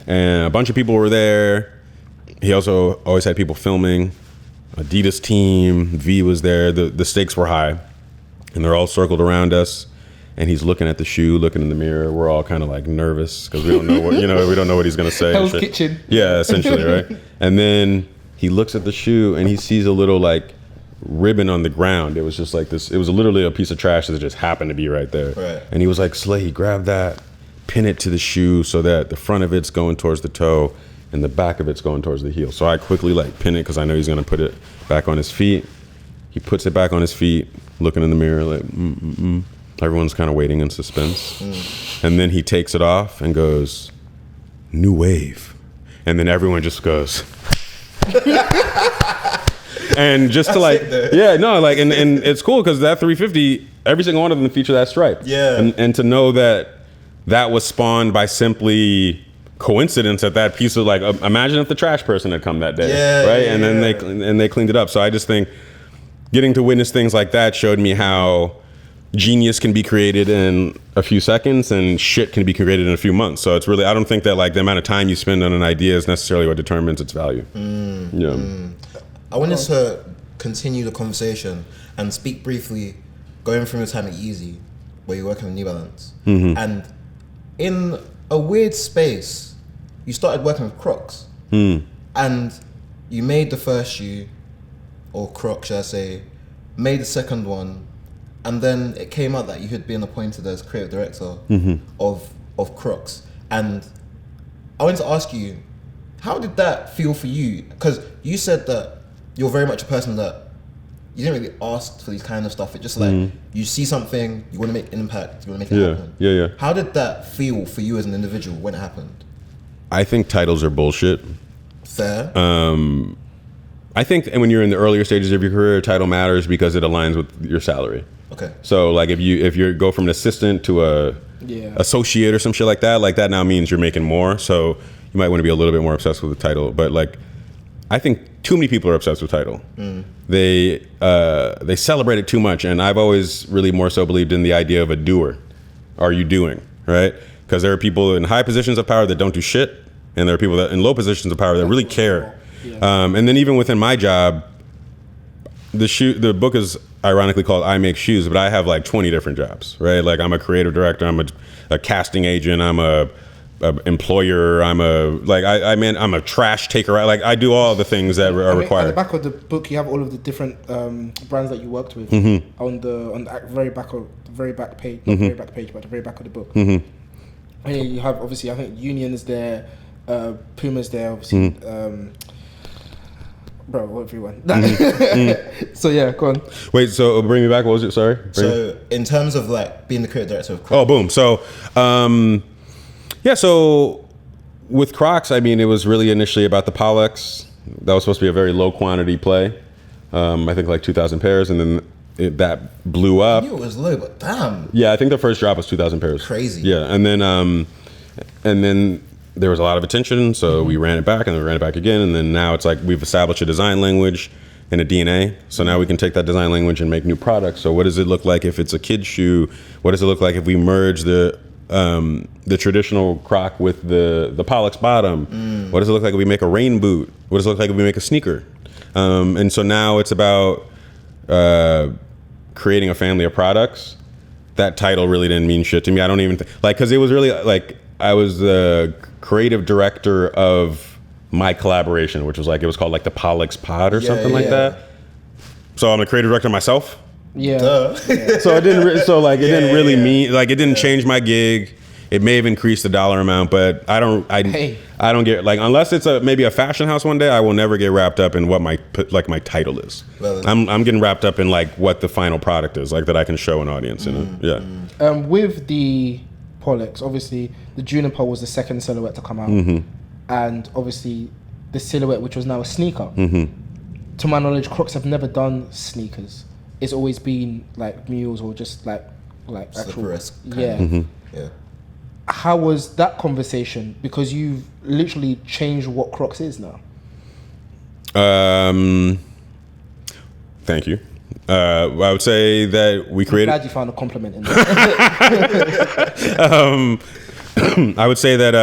And a bunch of people were there. He also always had people filming. Adidas team, V was there. The stakes were high, and they're all circled around us. And he's looking at the shoe, looking in the mirror. We're all kind of nervous because we don't know what we don't know what he's gonna say. Hell's Kitchen. Yeah, essentially, right? And then he looks at the shoe and he sees a little ribbon on the ground. It was just this. It was literally a piece of trash that just happened to be right there. Right. And he was like, Salehe, grab that, pin it to the shoe so that the front of it's going towards the toe and the back of it's going towards the heel. So I quickly pin it because I know he's gonna put it back on his feet. He puts it back on his feet, looking in the mirror Everyone's kind of waiting in suspense. And then he takes it off and goes, new wave. And then everyone just goes. And just to and it's cool because that 350, every single one of them feature that stripe. Yeah. And to know that was spawned by simply coincidence that piece of imagine if the trash person had come that day, right? And then they cleaned it up. So I just think getting to witness things like that showed me how genius can be created in a few seconds and shit can be created in a few months. So it's really, I don't think that like the amount of time you spend on an idea is necessarily what determines its value. I wanted to continue the conversation and speak briefly, going from your time at Yeezy, where you're working on New Balance, and in a weird space, you started working with Crocs, and you made the first shoe, or Croc, should I say, made the second one, and then it came out that you had been appointed as creative director of Crocs. And I wanted to ask you, how did that feel for you? Because you said that you're very much a person that you didn't really ask for these kind of stuff. It's just like you see something, you want to make an impact, you want to make it happen. Yeah. How did that feel for you as an individual when it happened? I think titles are bullshit. Fair. I think when you're in the earlier stages of your career, title matters because it aligns with your salary. Okay. So like if you go from an assistant to a associate or some shit like that now means you're making more. So you might want to be a little bit more obsessed with the title. But like, I think too many people are obsessed with title. They celebrate it too much, and I've always really more so believed in the idea of a doer. Are you doing, right? Because there are people in high positions of power that don't do shit, and there are people that in low positions of power that really care. And then even within my job, the book is ironically called I Make Shoes, but I have like 20 different jobs, right? Like I'm a creative director, I'm a casting agent, I'm a employer, I'm a trash taker. Like I do all the things that are required. At the back of the book, you have all of the different brands that you worked with on the very back page, not very back page, but the very back of the book. And you have obviously, I think Union's there, Puma's there, obviously. Bro, everyone. So yeah, go on. Wait, so bring me back. What was it? Sorry. So in terms of like being the creative director of Crocs. Oh, boom. So, so with Crocs, I mean, it was really initially about the Pollox. That was supposed to be a very low quantity play. I think like 2,000 pairs, and then that blew up. I knew it was low, but damn. Yeah, I think the first drop was 2,000 pairs. Crazy. Yeah, and then there was a lot of attention, so we ran it back, and then we ran it back again, and then now it's like we've established a design language and a DNA. So now we can take that design language and make new products. So what does it look like if it's a kid's shoe? What does it look like if we merge the traditional Croc with the Pollox bottom? What does it look like if we make a rain boot? What does it look like if we make a sneaker? And so now it's about creating a family of products. That title really didn't mean shit to me. I don't even because it was really like I was the creative director of my collaboration, which was like, it was called like the Pollox Pod or something like that. So I'm a creative director myself. Yeah. So it didn't really mean, like it didn't change my gig. It may have increased the dollar amount, but I don't get, like, unless it's maybe a fashion house one day, I will never get wrapped up in what my title is. Well, I'm getting wrapped up in like what the final product is, like that I can show an audience. With the Pollox, obviously the Juniper was the second silhouette to come out, and obviously the silhouette, which was now a sneaker. To my knowledge, Crocs have never done sneakers. It's always been like mules or just like actual. Yeah. How was that conversation? Because you've literally changed what Crocs is now. Thank you. I would say that we created. I'm glad you found a compliment in there. I would say that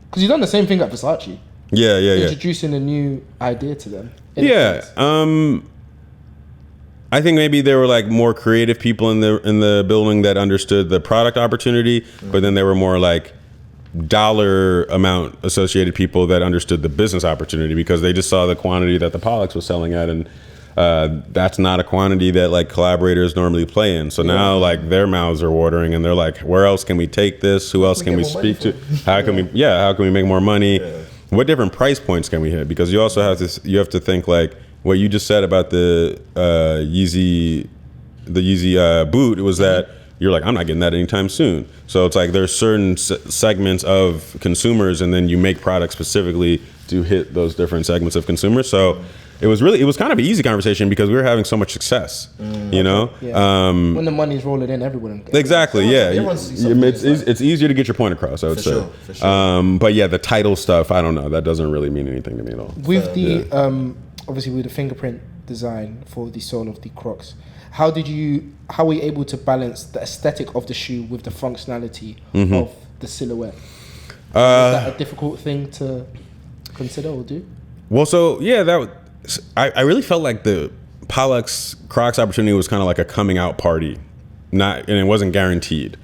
because you've done the same thing at Versace. Yeah. Introducing a new idea to them. I think maybe there were like more creative people in the building that understood the product opportunity, but then there were more like dollar amount associated people that understood the business opportunity because they just saw the quantity that the Pollox was selling at, and that's not a quantity that like collaborators normally play in. So now like their mouths are watering, and they're like, where else can we take this? Who else can we speak to? How can we make more money? What different price points can we hit? Because you also have to think like what you just said about the Yeezy boot. It was that you're like, I'm not getting that anytime soon. So it's like there's certain segments of consumers, and then you make products specifically to hit those different segments of consumers. So it was kind of an easy conversation because we were having so much success, you know? Yeah. When the money's rolling in, everyone gets exactly, yeah. It's easier to get your point across, I would say. For sure. But yeah, the title stuff, I don't know. That doesn't really mean anything to me at all. With obviously with the fingerprint design for the sole of the Crocs, How were you able to balance the aesthetic of the shoe with the functionality of the silhouette? Is that a difficult thing to consider or do? Well, so yeah, I really felt like the Pollox Crocs opportunity was kind of like a coming out party, and it wasn't guaranteed.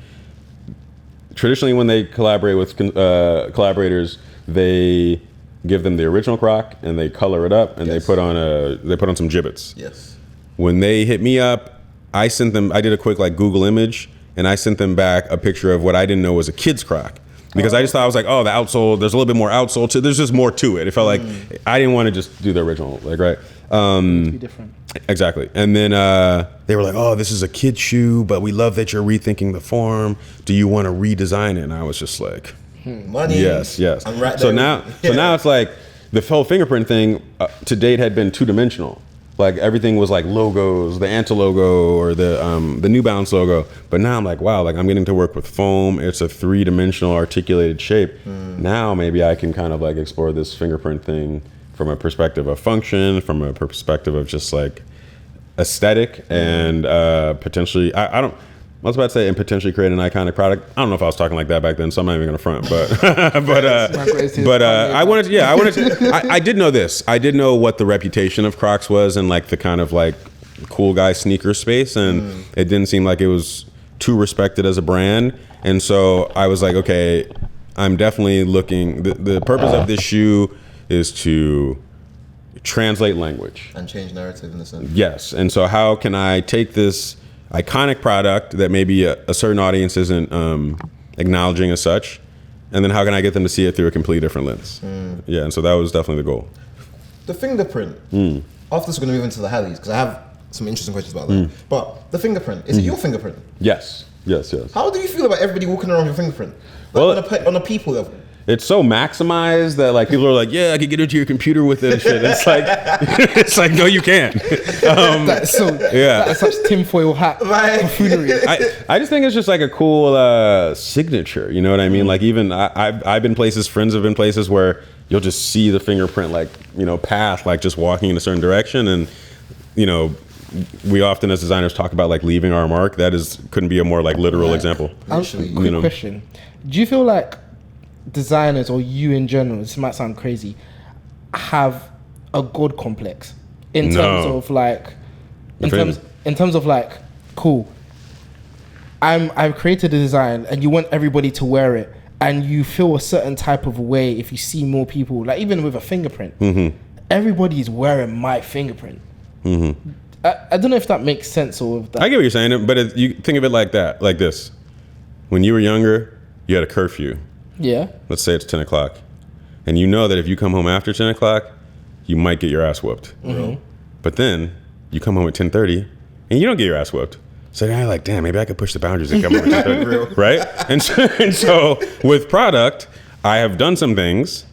Traditionally, when they collaborate with collaborators, they give them the original Croc and they color it up and they put on some gibbets. Yes. When they hit me up, I did a quick like Google image and I sent them back a picture of what I didn't know was a kid's Croc. Because I just thought, I was like, oh, the outsole, there's a little bit more outsole to, there's just more to it. It felt like I didn't want to just do the original, like, right? Be different. Exactly. And then they were like, oh, this is a kid shoe, but we love that you're rethinking the form. Do you want to redesign it? And I was just like, money. Yes. I'm right there. So now it's like the whole fingerprint thing to date had been 2-dimensional. Like everything was like logos, the Anta logo or the New Balance logo. But now I'm like, wow, like I'm getting to work with foam. It's a 3-dimensional articulated shape. Now maybe I can kind of like explore this fingerprint thing from a perspective of function, from a perspective of just like aesthetic and potentially, I was about to say, and potentially create an iconic product. I don't know if I was talking like that back then, so I'm not even gonna front. But I did know this. I did know what the reputation of Crocs was and like the kind of like cool guy sneaker space, and it didn't seem like it was too respected as a brand. And so I was like, okay, I'm definitely looking. The purpose of this shoe is to translate language and change narrative in a sense. Yes, and so how can I take this iconic product that maybe a certain audience isn't acknowledging as such, and then how can I get them to see it through a completely different lens? Yeah, and so that was definitely the goal. The fingerprint. After this, we're going to move into the Halis because I have some interesting questions about that. But the fingerprint, is it your fingerprint? Yes. How do you feel about everybody walking around with your fingerprint? Like on a people level? It's so maximized that like people are like, yeah, I could get into your computer with it and shit. It's like, no, you can't. That's such tinfoil hat buffoonery. I just think it's just like a cool signature. You know what I mean? Like even I've been places, friends have been places where you'll just see the fingerprint, like, you know, path, like just walking in a certain direction. And, you know, we often as designers talk about like leaving our mark. Couldn't be a more like literal example. Quick question. Do you feel like designers, or you in general, this might sound crazy, have a god complex in terms of like, in terms of like, cool, I've created a design and you want everybody to wear it, and you feel a certain type of way if you see more people, like even with a fingerprint, everybody's wearing my fingerprint. I don't know if that makes sense or if that. I get what you're saying, but you think of it like that, like this. When you were younger, you had a curfew. Yeah. Let's say it's 10 o'clock. And you know that if you come home after 10 o'clock, you might get your ass whooped. But then you come home at 10:30 and you don't get your ass whooped. So now you're like, damn, maybe I could push the boundaries and come home at 10:30. Right? And so with product, I have done some things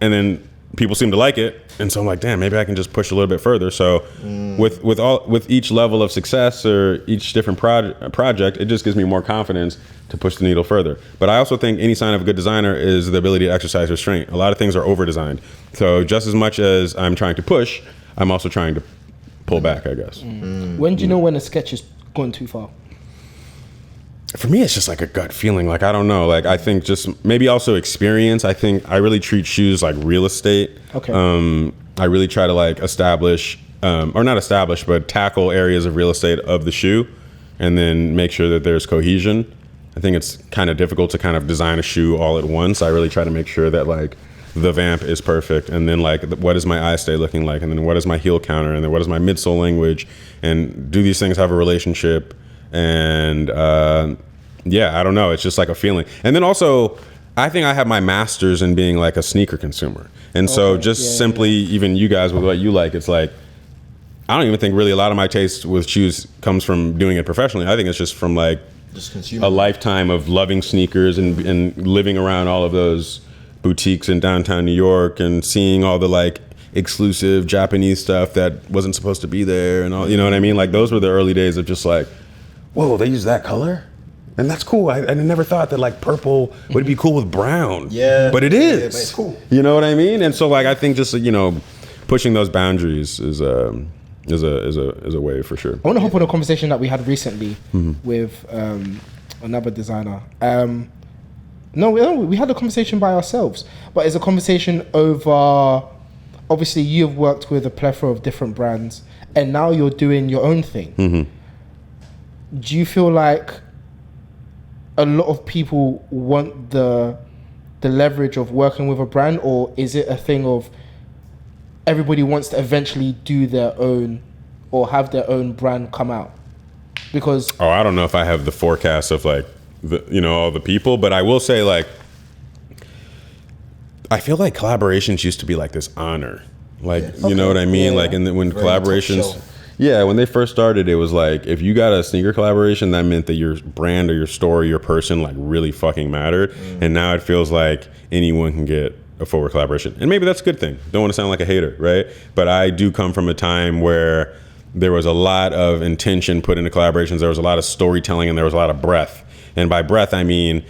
and then people seem to like it. And so I'm like, damn, maybe I can just push a little bit further. So with each level of success or each different project, it just gives me more confidence to push the needle further. But I also think any sign of a good designer is the ability to exercise restraint. A lot of things are over-designed. So just as much as I'm trying to push, I'm also trying to pull back, I guess. When do you know when a sketch is gone too far? For me, it's just like a gut feeling. Like, I don't know. Like, I think just maybe also experience. I think I really treat shoes like real estate. Okay. I really try to like establish, or not establish, but tackle areas of real estate of the shoe and then make sure that there's cohesion. I think it's kind of difficult to kind of design a shoe all at once. I really try to make sure that like the vamp is perfect, and then like what does my eye stay looking like, and then what is my heel counter, and then what is my midsole language, and do these things have a relationship? And yeah, I don't know. It's just like a feeling. And then also, I think I have my masters in being like a sneaker consumer. And so just simply, even you guys with what you like, it's like, I don't even think really a lot of my taste with shoes comes from doing it professionally. I think it's just from like a lifetime of loving sneakers and living around all of those boutiques in downtown New York and seeing all the like exclusive Japanese stuff that wasn't supposed to be there and all, you know what I mean? Like those were the early days of just like, whoa, they use that color? And that's cool. I never thought that like purple would be cool with brown. Yeah. But it is. Yeah, but it's cool. You know what I mean? And so like, I think just, you know, pushing those boundaries is is a way for sure. I want to hop on a conversation that we had recently with another designer. No, we had a conversation by ourselves, but it's a conversation over. Obviously, you've worked with a plethora of different brands, and now you're doing your own thing. Do you feel like a lot of people want the leverage of working with a brand, or is it a thing of everybody wants to eventually do their own or have their own brand come out? Because I don't know if I have the forecast of like all the people, but I will say like I feel like collaborations used to be like this honor, like you know what I mean, like and when collaborations. Yeah, when they first started, it was like if you got a sneaker collaboration, that meant that your brand or your story, your person, like really fucking mattered. And now it feels like anyone can get a forward collaboration, and maybe that's a good thing. Don't want to sound like a hater, right? But I do come from a time where there was a lot of intention put into collaborations. There was a lot of storytelling, and there was a lot of breath. And by breath, I mean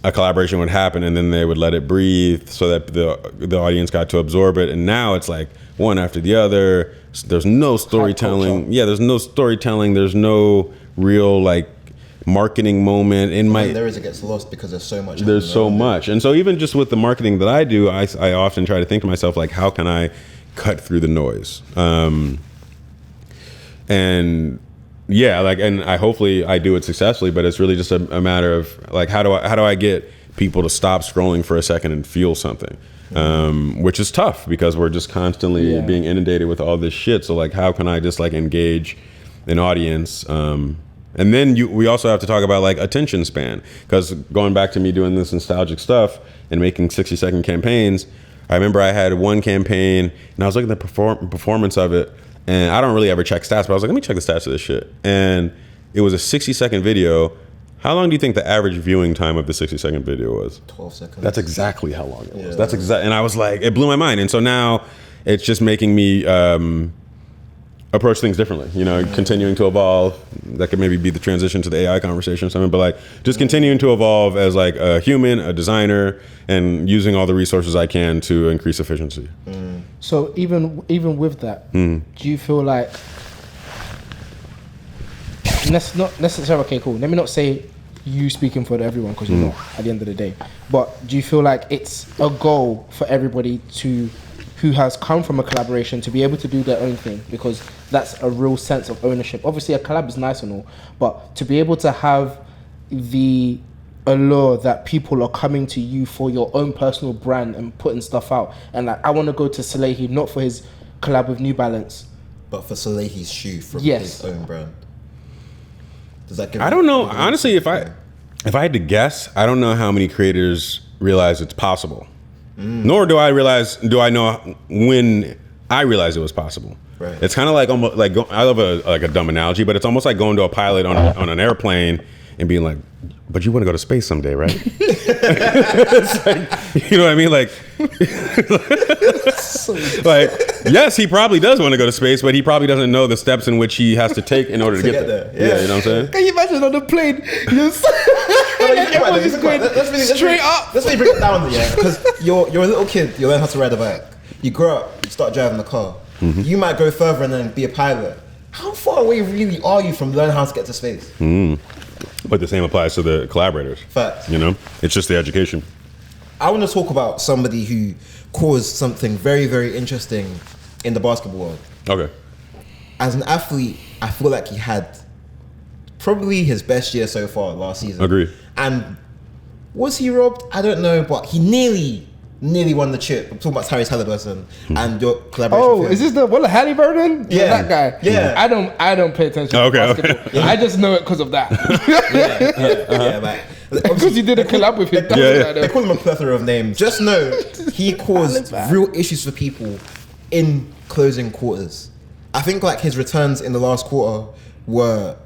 a collaboration would happen, and then they would let it breathe so that the audience got to absorb it. And now it's like one after the other. There's no storytelling. Yeah, there's no storytelling. There's no real like marketing moment. There is, it gets lost because there's so much. There's so much. And so even just with the marketing that I do, I often try to think to myself, like, how can I cut through the noise? And yeah, like, and hopefully I do it successfully, but it's really just a matter of like, how do I get people to stop scrolling for a second and feel something? Which is tough because we're just constantly being inundated with all this shit. So like, how can I just like engage an audience? And then we also have to talk about like attention span, because going back to me doing this nostalgic stuff and making 60-second campaigns, I remember I had one campaign and I was looking at the performance of it, and I don't really ever check stats, but I was like, let me check the stats of this shit. And it was a 60-second video. How long do you think the average viewing time of the 60-second video was? 12 seconds. That's exactly how long it was. That's and I was like, it blew my mind. And so now it's just making me approach things differently, continuing to evolve. That could maybe be the transition to the AI conversation or something, but like just continuing to evolve as like a human, a designer, and using all the resources I can to increase efficiency. So even with that, do you feel like, let's not necessarily, okay, cool, let me not say you speaking for everyone, because you're not at the end of the day, but do you feel like it's a goal for everybody who has come from a collaboration to be able to do their own thing, because that's a real sense of ownership? Obviously a collab is nice and all, but to be able to have the allure that people are coming to you for your own personal brand and putting stuff out, and like, I want to go to Salehe not for his collab with New Balance, but for Salehe's shoe from his own brand. Does that give I don't know. Honestly, if I had to guess, I don't know how many creators realize it's possible. Nor do I know when I realized it was possible. Right. It's kind of like almost like I love a dumb analogy, but it's almost like going to a pilot on an airplane and being like, but you want to go to space someday, right? It's like, you know what I mean? Like, like, yes, he probably does want to go to space, but he probably doesn't know the steps in which he has to take in order to get there. Yeah, you know what I'm saying? Can you imagine on the plane? Straight up. Let's bring it down, because you're a little kid, you learn how to ride a bike. You grow up, you start driving the car. You might go further and then be a pilot. How far away really are you from learning how to get to space? But the same applies to the collaborators. Facts. It's just the education. I want to talk about somebody who caused something very, very interesting in the basketball world. Okay. As an athlete, I feel like he had probably his best year so far last season. Agree. And was he robbed? I don't know, but he nearly won the chip. I'm talking about Tyrese Haliburton and your collaboration. Oh, is this the Haliburton? Yeah, that guy. Yeah, I don't pay attention to basketball. Okay. I just know it because of that. Because you did a collab with him. They call him a plethora of names. Just know he caused real issues for people in closing quarters. I think like his returns in the last quarter were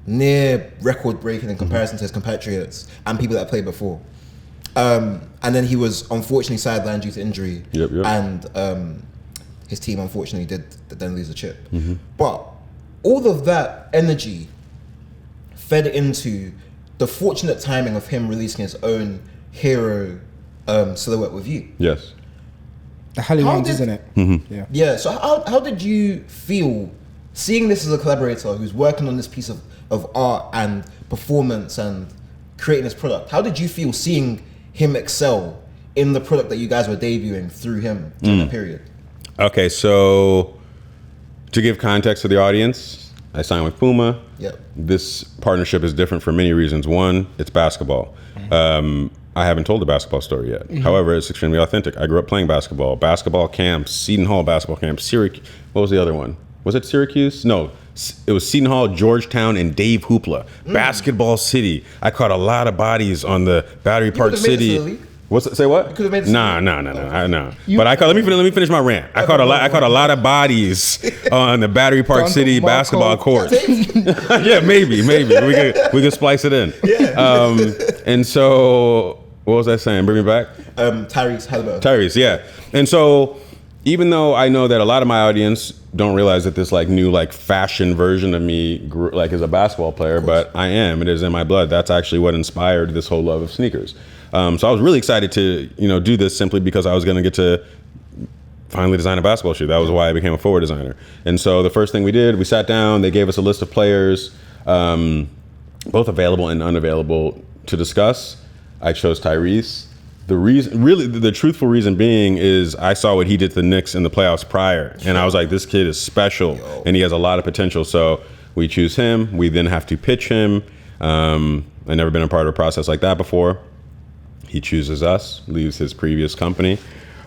near record breaking in comparison to his compatriots and people that played before. And then he was unfortunately sidelined due to injury. And his team unfortunately did then lose the chip. But all of that energy fed into the fortunate timing of him releasing his own hero silhouette with you. Yes. The Hali ones, isn't it? Yeah. So how did you feel seeing this as a collaborator who's working on this piece of art and performance and creating this product, how did you feel seeing him excel in the product that you guys were debuting through him during that period? Okay, so to give context to the audience, I signed with Puma. Yep. This partnership is different for many reasons. One, it's basketball. I haven't told the basketball story yet. However, it's extremely authentic. I grew up playing basketball camps, Seton Hall basketball camp, Syracuse. What was the other one? Was it Syracuse? No, it was Seton Hall, Georgetown, and Dave Hoopla. Basketball City. I caught a lot of bodies on the Battery Park City. What's it, say what? No. But let me finish my rant. I caught a lot of bodies on the Battery Park City basketball court. Yeah, maybe we could splice it in. Yeah. And so what was I saying? Bring me back. Tyrese Haliburton. Tyrese, yeah. And so even though I know that a lot of my audience don't realize that this like new like fashion version of me grew, like as a basketball player, but I am. It is in my blood. That's actually what inspired this whole love of sneakers. So I was really excited to, do this simply because I was going to get to finally design a basketball shoe. That was why I became a forward designer. And so the first thing we did, we sat down, they gave us a list of players, both available and unavailable to discuss. I chose Tyrese. The truthful reason being is I saw what he did to the Knicks in the playoffs prior. And I was like, this kid is special and he has a lot of potential. So we choose him. We then have to pitch him. I've never been a part of a process like that before. He chooses us, leaves his previous company.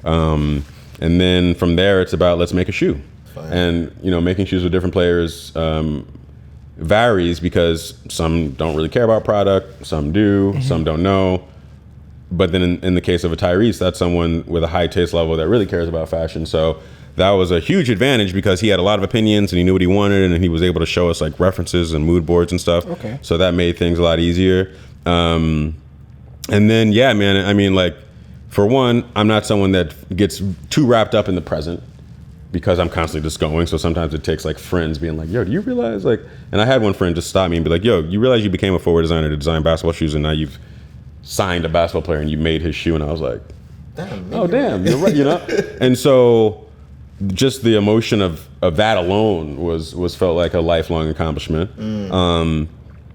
And then from there, it's about let's make a shoe. Fine. And, making shoes with different players varies because some don't really care about product, some do, some don't know. But then in the case of a Tyrese, that's someone with a high taste level that really cares about fashion. So that was a huge advantage because he had a lot of opinions and he knew what he wanted and he was able to show us like references and mood boards and stuff. Okay. So that made things a lot easier. And then, yeah, man, I mean, like, for one, I'm not someone that gets too wrapped up in the present because I'm constantly just going. So sometimes it takes like friends being like, yo, do you realize like, and I had one friend just stop me and be like, yo, you realize you became a forward designer to design basketball shoes and now you've signed a basketball player and you made his shoe. And I was like, damn, you're right, And so just the emotion of that alone was felt like a lifelong accomplishment.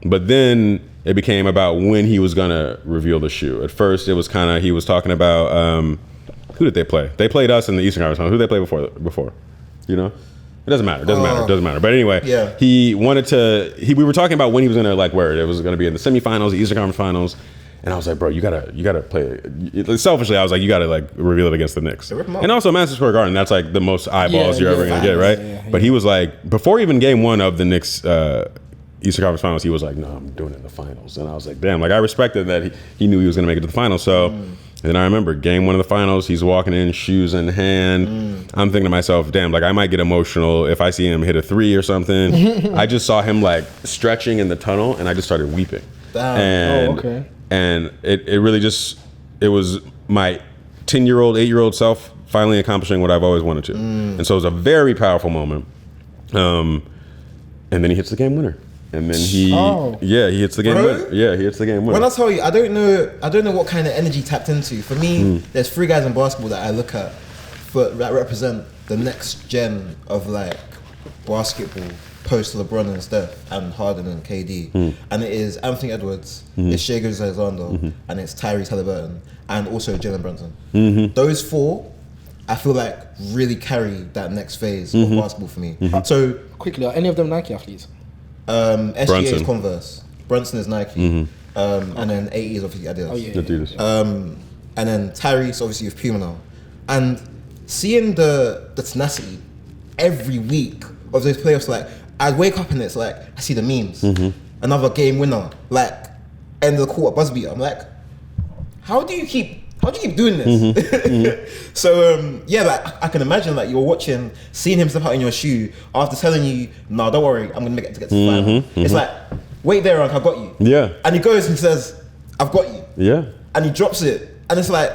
But then it became about when he was gonna reveal the shoe. At first, it was kind of, he was talking about, who did they play? They played us in the Eastern Conference Finals. Who did they play before? It doesn't matter. But anyway, he wanted to, we were talking about when he was gonna like wear it. It was gonna be in the semifinals, the Eastern Conference Finals. And I was like, bro, you gotta play it. Selfishly, I was like, you gotta like reveal it against the Knicks. And also Madison Square Garden, that's like the most eyeballs you're ever gonna get, right? But he was like, before even game one of the Knicks, Eastern Conference Finals, he was like, no, I'm doing it in the finals. And I was like, damn, like I respected that he knew he was gonna make it to the finals. So, and then I remember game one of the finals, he's walking in, shoes in hand. I'm thinking to myself, damn, like I might get emotional if I see him hit a three or something. I just saw him like stretching in the tunnel and I just started weeping. And it really just, it was my 10-year-old, 8-year-old self finally accomplishing what I've always wanted to. And so it was a very powerful moment. And then he hits the game winner. And then he hits the game winner. Yeah, he hits the game winner. When I tell you, I don't know what kind of energy tapped into. For me, there's 3 guys in basketball that I look at that represent the next gen of like basketball post LeBron and Steph and Harden and KD. And it is Anthony Edwards, it's Shai Gilgeous-Alexander, and it's Tyrese Haliburton, and also Jalen Brunson. Those 4, I feel like really carry that next phase of basketball for me. So quickly, are any of them Nike athletes? SGA is Converse, Brunson is Nike, and then AE is obviously Adidas. And then Tyrese obviously with Puma now. And seeing the tenacity every week of those playoffs, like I wake up and it's like I see the memes. Another game winner, like end of the quarter buzzer beater. I'm like, how do you keep doing this? So like I can imagine like you're watching, seeing him step out in your shoe after telling you, no, don't worry, I'm gonna make it to get to the final. It's like, wait there, Unc, I got you. Yeah. And he goes and says, I've got you. Yeah. And he drops it, and it's like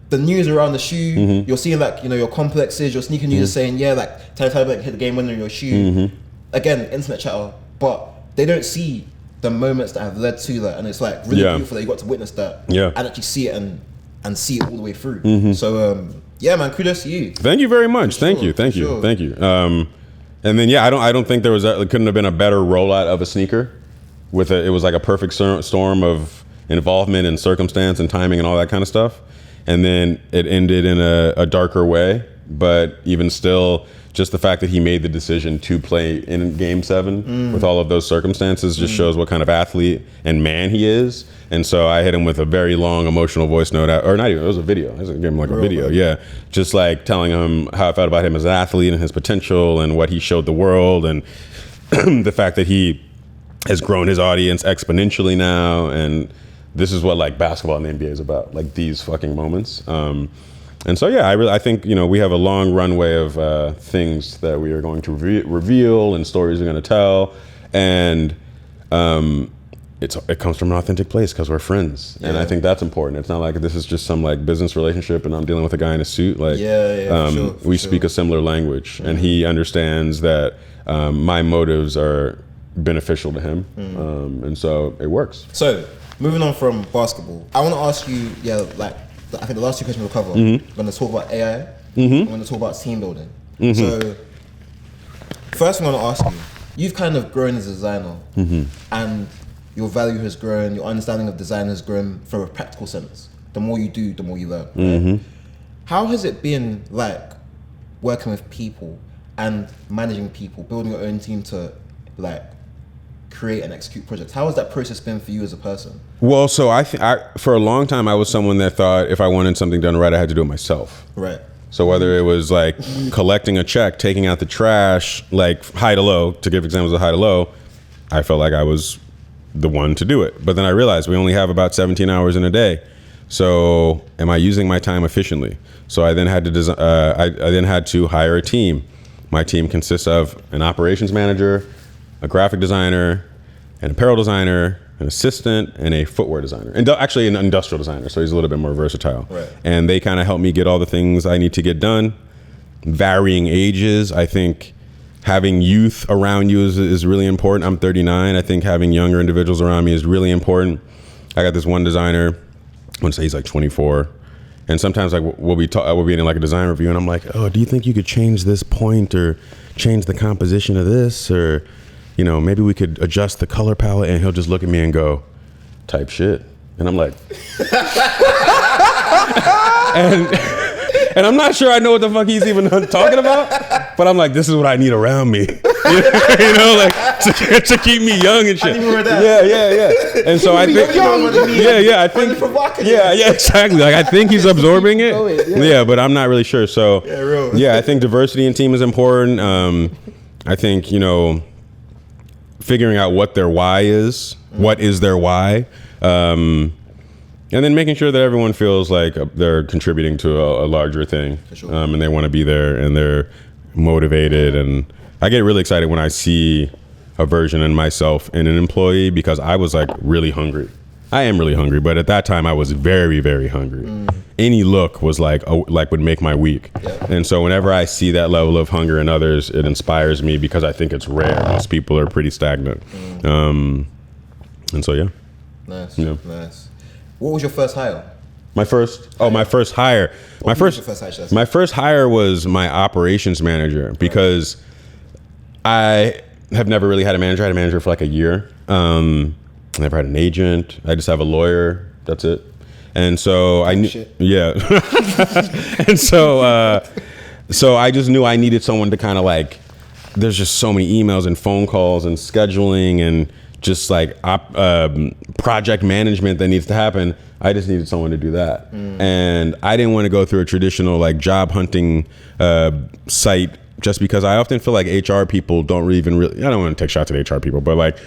the news around the shoe. You're seeing like your complexes, your sneaker news saying like Tyrese Haliburton hit the game winner in your shoe. Again, internet chatter, but they don't see the moments that have led to that, and it's like really beautiful that you got to witness that and actually see it and see it all the way through. So yeah, man, kudos to you. Thank you very much. Thank you. And then I don't think it couldn't have been a better rollout of a sneaker. It was like a perfect storm of involvement and circumstance and timing and all that kind of stuff. And then it ended in a darker way, but even still, just the fact that he made the decision to play in Game 7 with all of those circumstances just shows what kind of athlete and man he is. And so I hit him with a very long emotional voice note, or not even, it was a video. I gave him like a video, yeah. Just like telling him how I felt about him as an athlete and his potential and what he showed the world, and the fact that he has grown his audience exponentially now. And this is what like basketball in the NBA is about, like these fucking moments. And so, yeah, I think, we have a long runway of things that we are going to reveal and stories we're going to tell. And it comes from an authentic place because we're friends. Yeah. And I think that's important. It's not like this is just some like business relationship and I'm dealing with a guy in a suit. Like, we speak a similar language, and he understands that my motives are beneficial to him. And so it works. So moving on from basketball, I want to ask you, I think the last two questions we'll cover, we're going to talk about AI, we're going to talk about team building. So first I'm going to ask you, you've kind of grown as a designer, and your value has grown, your understanding of design has grown from a practical sense. The more you do, the more you learn. Right? How has it been like working with people and managing people, building your own team to like create and execute projects? How has that process been for you as a person? Well, so I for a long time I was someone that thought if I wanted something done right, I had to do it myself. Right. So whether it was like collecting a check, taking out the trash, like high to low, to give examples of high to low, I felt like I was the one to do it. But then I realized we only have about 17 hours in a day. So am I using my time efficiently? So I then had to I then had to hire a team. My team consists of an operations manager, a graphic designer, an apparel designer, an assistant, and a footwear designer. And actually an industrial designer, so he's a little bit more versatile. Right. And they kind of help me get all the things I need to get done. Varying ages, I think having youth around you is really important. I'm 39. I think having younger individuals around me is really important. I got this one designer, I want to say he's like 24. And sometimes like we'll be in like a design review and I'm like, oh, do you think you could change this point or change the composition of this? Or, maybe we could adjust the color palette. And he'll just look at me and go, type shit. And I'm like, and I'm not sure I know what the fuck he's even talking about, but I'm like, this is what I need around me, like to keep me young and shit. Yeah. And so I think, I think, exactly. Like I think he's absorbing it. But I'm not really sure. So I think diversity in team is important. I think figuring out what their why is, what is their why. And then making sure that everyone feels like they're contributing to a larger thing, sure. And they want to be there and they're motivated. And I get really excited when I see a version in myself in an employee because I was like really hungry. I am really hungry, but at that time I was very, very hungry. Any look was like would make my week. Yeah. And so whenever I see that level of hunger in others, it inspires me because I think it's rare. Most people are pretty stagnant. And so, yeah. Nice. What was your first hire? My first hire. My first hire was my operations manager because I have never really had a manager. I had a manager for like a year. Never had an agent. I just have a lawyer. That's it. And so I knew, and so I just knew I needed someone to kind of like, there's just so many emails and phone calls and scheduling and just like project management that needs to happen. I just needed someone to do that. And I didn't want to go through a traditional like job hunting site just because I often feel like HR people don't even really, I don't want to take shots at HR people, but like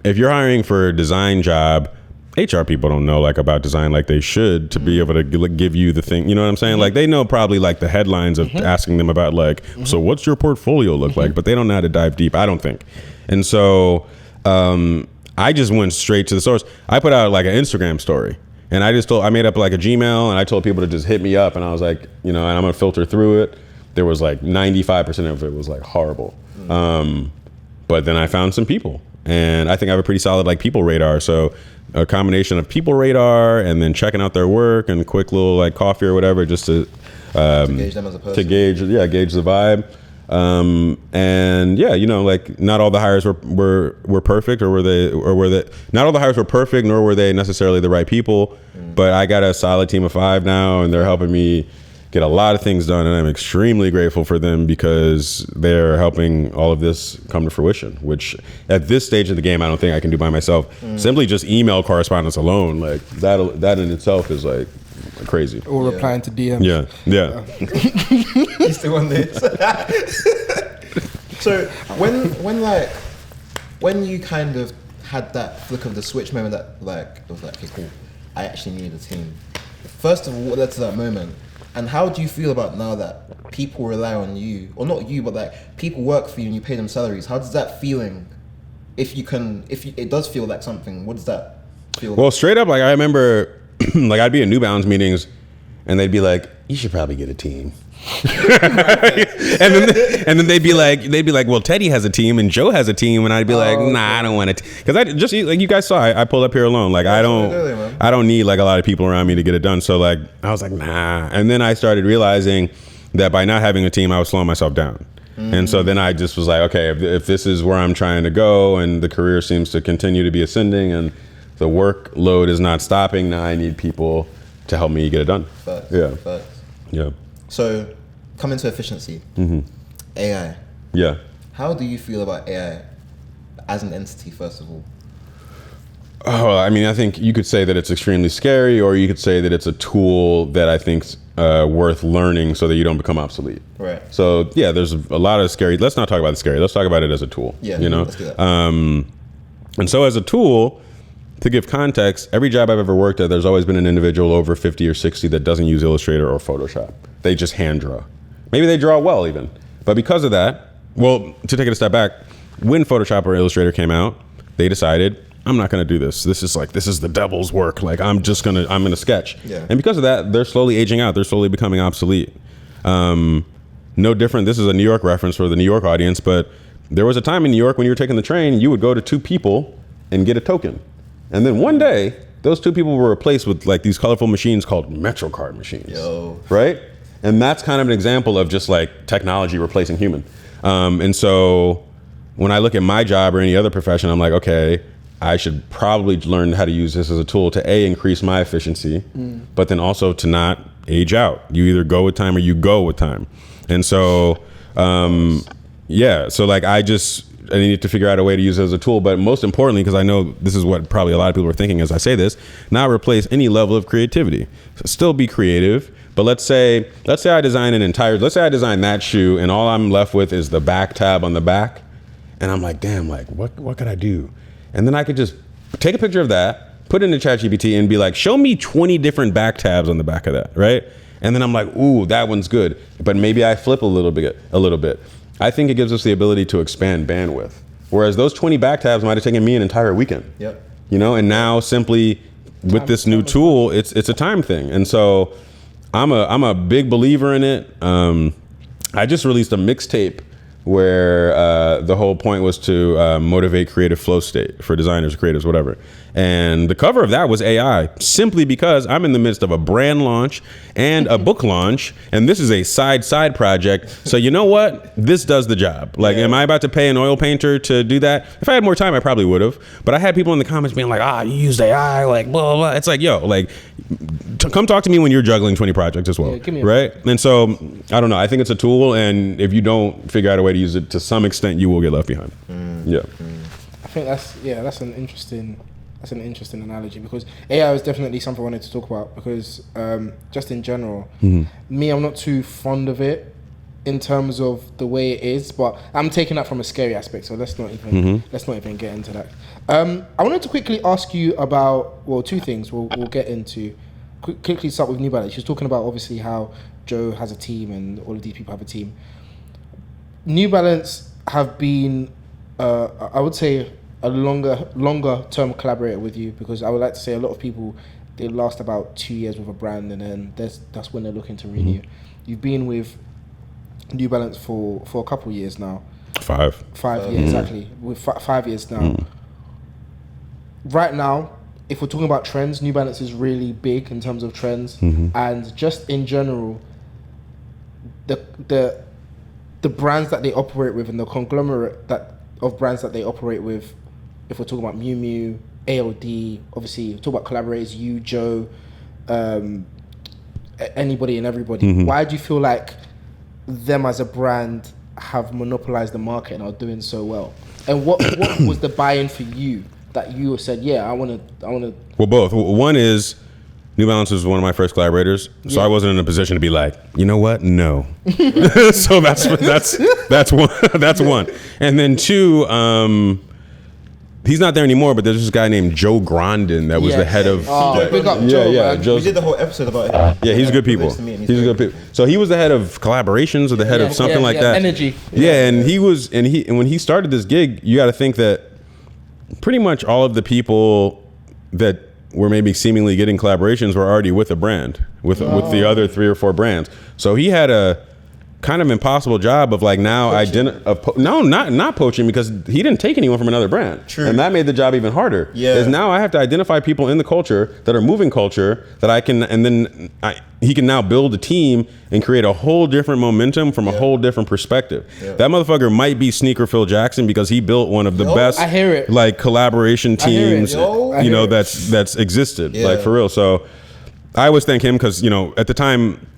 if you're hiring for a design job, HR people don't know like about design like they should to be able to give you the thing, you know what I'm saying? Like they know probably like the headlines of asking them about like, so what's your portfolio look like? But they don't know how to dive deep, I don't think. And so I just went straight to the source. I put out like an Instagram story and I made up like a Gmail and I told people to just hit me up and I was like, and I'm gonna filter through it. There was like 95% of it was like horrible. But then I found some people and I think I have a pretty solid like people radar. So a combination of people radar and then checking out their work and quick little like coffee or whatever just to gauge them as a person. Gauge the vibe. And yeah, you know, like not all the hires were perfect, or were they not all the hires were perfect, nor were they necessarily the right people. But I got a solid team of 5 now, and they're helping me get a lot of things done, and I'm extremely grateful for them because they're helping all of this come to fruition, which at this stage of the game I don't think I can do by myself. Simply just email correspondence alone, like that in itself is like crazy. Or replying to DMs. Yeah. You still on this? So when you kind of had that flick of the switch moment that like it was like, okay, cool, I actually need a team. First of all, what led to that moment? And how do you feel about now that people rely on you, or not you, but like people work for you and you pay them salaries? How does that feeling, it does feel like something, what does that feel Well, like? straight up, like I remember, like I'd be in New Balance meetings, and they'd be like, "You should probably get a team." and then they'd be like, "Well, Teddy has a team and Joe has a team," and I'd be like, "Nah, I don't want it," because I just like you guys saw, I pulled up here alone. Like I don't need like a lot of people around me to get it done. So like I was like, nah. And then I started realizing that by not having a team, I was slowing myself down. And so then I just was like, okay, if this is where I'm trying to go, and the career seems to continue to be ascending, and the workload is not stopping, now I need people to help me get it done. Facts. Yeah. So, coming to efficiency, AI. Yeah. How do you feel about AI as an entity, first of all? Oh, I mean, I think you could say that it's extremely scary, or you could say that it's a tool that I think's worth learning so that you don't become obsolete. Right. So yeah, there's a lot of scary. Let's not talk about the scary. Let's talk about it as a tool. Yeah. You know. Let's do that. And so as a tool, to give context, every job I've ever worked at, there's always been an individual over 50 or 60 that doesn't use Illustrator or Photoshop. They just hand draw. Maybe they draw well even. But because of that, well, to take it a step back, when Photoshop or Illustrator came out, they decided, I'm not gonna do this. This is the devil's work. Like I'm gonna sketch. Yeah. And because of that, they're slowly aging out. They're slowly becoming obsolete. No different. This is a New York reference for the New York audience, but there was a time in New York when you were taking the train, you would go to 2 people and get a token. And then one day, those 2 people were replaced with like these colorful machines called MetroCard machines. Yo. Right? And that's kind of an example of just like technology replacing human. And so when I look at my job or any other profession, I'm like, okay, I should probably learn how to use this as a tool to increase my efficiency, but then also to not age out. You either go with time or you go with time. And so, so like I needed to figure out a way to use it as a tool, but most importantly, because I know this is what probably a lot of people are thinking as I say this, not replace any level of creativity. So still be creative, but let's say I design that shoe and all I'm left with is the back tab on the back. And I'm like, damn, like what could I do? And then I could just take a picture of that, put it into ChatGPT and be like, show me 20 different back tabs on the back of that, right? And then I'm like, ooh, that one's good. But maybe I flip a little bit. I think it gives us the ability to expand bandwidth. Whereas those 20 back tabs might have taken me an entire weekend. Yep. You know, and now simply with this new tool, it's a time thing. And so I'm a big believer in it. I just released a mixtape where the whole point was to motivate creative flow state for designers, creatives, whatever. And the cover of that was AI, simply because I'm in the midst of a brand launch and a book launch, and this is a side project. So you know what? This does the job. Like, am I about to pay an oil painter to do that? If I had more time, I probably would have. But I had people in the comments being like, you used AI, like, blah, blah, blah. It's like, yo, like, come talk to me when you're juggling 20 projects as well, right? And so, I don't know. I think it's a tool, and if you don't figure out a way to use it to some extent, you will get left behind. I think that's an interesting analogy, because AI is definitely something I wanted to talk about, because just in general, me, I'm not too fond of it in terms of the way it is, but I'm taking that from a scary aspect, so let's not even get into that. I wanted to quickly ask you about, well, 2 things we'll get into. Quickly start with New Balance. She's talking about obviously how Joe has a team and all of these people have a team. New Balance have been, I would say, a longer term collaborator with you, because I would like to say a lot of people, they last about 2 years with a brand, and then that's when they're looking to renew. You've been with New Balance for a couple of years now. 5 years, exactly. With 5 years now. Right now, if we're talking about trends, New Balance is really big in terms of trends, and just in general, the the brands that they operate with and the conglomerate of brands that they operate with, if we're talking about Miu Miu, ALD, obviously talk about collaborators, you, Joe, anybody and everybody. Why do you feel like them as a brand have monopolized the market and are doing so well? And what was the buy-in for you that you said, yeah, I want to? Well, both. One is New Balance was one of my first collaborators, so I wasn't in a position to be like, you know what? No. So that's one. That's one. And then two, he's not there anymore, but there's this guy named Joe Grondin that was the head of. Big up Joe, man. We did the whole episode about him. Yeah, he's good people. He's good people. So he was the head of collaborations or the head of something like that. Energy. Yeah, and when he started this gig, you got to think that pretty much all of the people that were maybe seemingly getting collaborations were already with a brand, with the other 3 or 4 brands. So he had a kind of impossible job of like now not poaching, because he didn't take anyone from another brand. True. And that made the job even harder. Yeah. Is now I have to identify people in the culture that are moving culture that I can, and then he can now build a team and create a whole different momentum from a whole different perspective. Yeah. That motherfucker might be Sneaker Phil Jackson because he built one of the best I hear it. like collaboration teams that's existed, like for real. So I always thank him because, you know, at the time,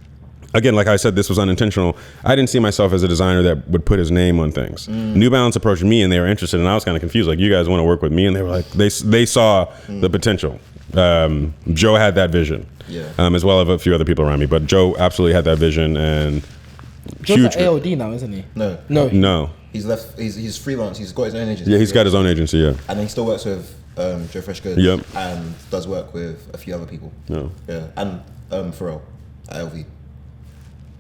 again, like I said, this was unintentional. I didn't see myself as a designer that would put his name on things. New Balance approached me and they were interested, and I was kind of confused. Like, you guys want to work with me? And they were like, they saw the potential. Joe had that vision, as well as a few other people around me. But Joe absolutely had that vision, and Joe's huge. At ALD now, isn't he? No. He's left. He's freelance. He's got his own agency. Yeah, he's got his own agency. Yeah, and he still works with Joe Fresh Goods. Yep. And does work with a few other people. Yeah, and Pharrell at LV.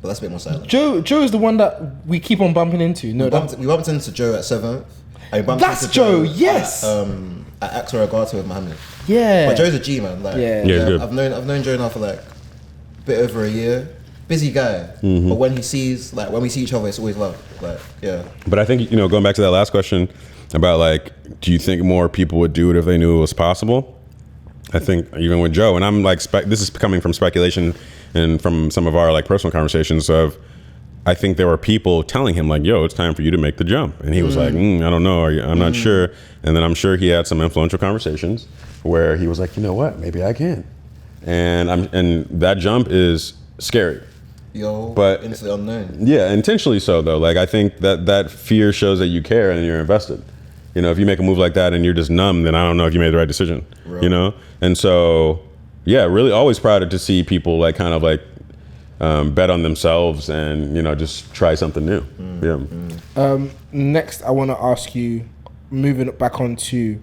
But that's a bit more silent. Joe is the one that we keep on bumping into. We bumped into Joe at 7th. That's Joe, yes. At Axel Regatta with Mohammed. Yeah. But Joe's a G, man. Like, good. I've known Joe now for like a bit over a year. Busy guy, but when we see each other, it's always love. Like, yeah. But I think, you know, going back to that last question about like, do you think more people would do it if they knew it was possible? I think even with Joe, and I'm like, this is coming from speculation and from some of our like personal conversations of, I think there were people telling him like, yo, it's time for you to make the jump. And he was like, I don't know, I'm not sure. And then I'm sure he had some influential conversations where he was like, you know what, maybe I can. And that jump is scary. But into the unknown. Yeah, intentionally so though. Like, I think that fear shows that you care and you're invested. You know, if you make a move like that and you're just numb, then I don't know if you made the right decision. Right. You know? And so, yeah, really always proud to see people like kind of like bet on themselves and, you know, just try something new. Next, I want to ask you, moving back onto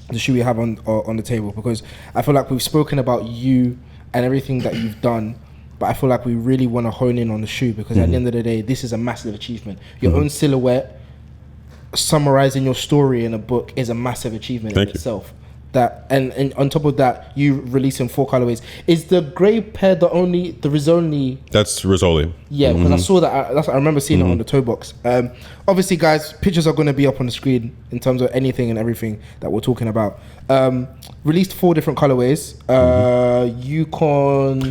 the shoe we have on the table, because I feel like we've spoken about you and everything that you've done, but I feel like we really want to hone in on the shoe, because at the end of the day, this is a massive achievement. Your own silhouette, summarizing your story in a book is a massive achievement in itself. That and on top of that, you release in 4 colorways. Is the grey pair the Rizzoli? That's Rizzoli. Yeah, because I saw that. I remember seeing it on the toe box. Obviously, guys, pictures are going to be up on the screen in terms of anything and everything that we're talking about. Released 4 different colorways. Yukon,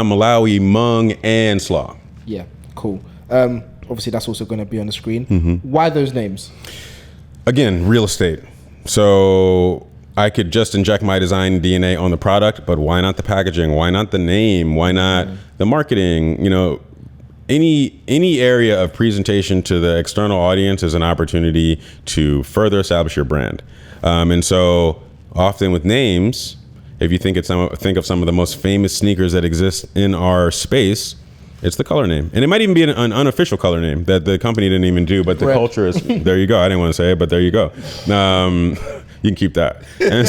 Malawi, Hmong, and Slaw. Yeah, cool. Obviously, that's also going to be on the screen. Why those names? Again, real estate. So I could just inject my design DNA on the product, but why not the packaging? Why not the name? Why not the marketing? You know, any area of presentation to the external audience is an opportunity to further establish your brand. And so often with names, if you think of some of the most famous sneakers that exist in our space, it's the color name. And it might even be an unofficial color name that the company didn't even do, but the culture is, there you go. I didn't want to say it, but there you go. You can keep that. And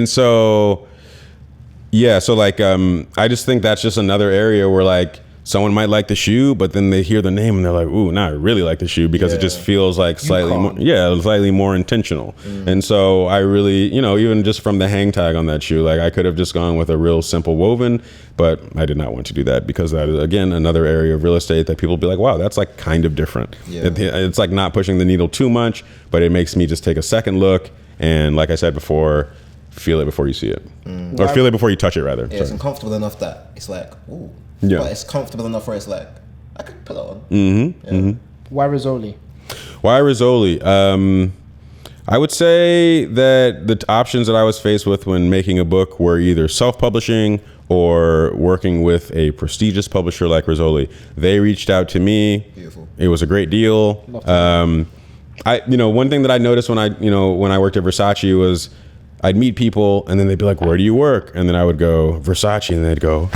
so like, I just think that's just another area where like, someone might like the shoe, but then they hear the name and they're like, ooh, I really like the shoe, because it just feels like slightly more intentional. And so I really, you know, even just from the hang tag on that shoe, like I could have just gone with a real simple woven, but I did not want to do that, because that is, again, another area of real estate that people be like, wow, that's like kind of different. It's like not pushing the needle too much, but it makes me just take a second look. And like I said before, feel it before you see it. Or feel it before you touch it, rather. Yeah, it's uncomfortable enough that it's like, ooh. but it's comfortable enough where it's like I could put it on. Why Rizzoli? Why Rizzoli? I would say that the options that I was faced with when making a book were either self-publishing or working with a prestigious publisher like Rizzoli. They reached out to me. Beautiful. It was a great deal. One thing that I noticed when I worked at Versace was I'd meet people and then they'd be like, "Where do you work?" And then I would go, "Versace," and they'd go,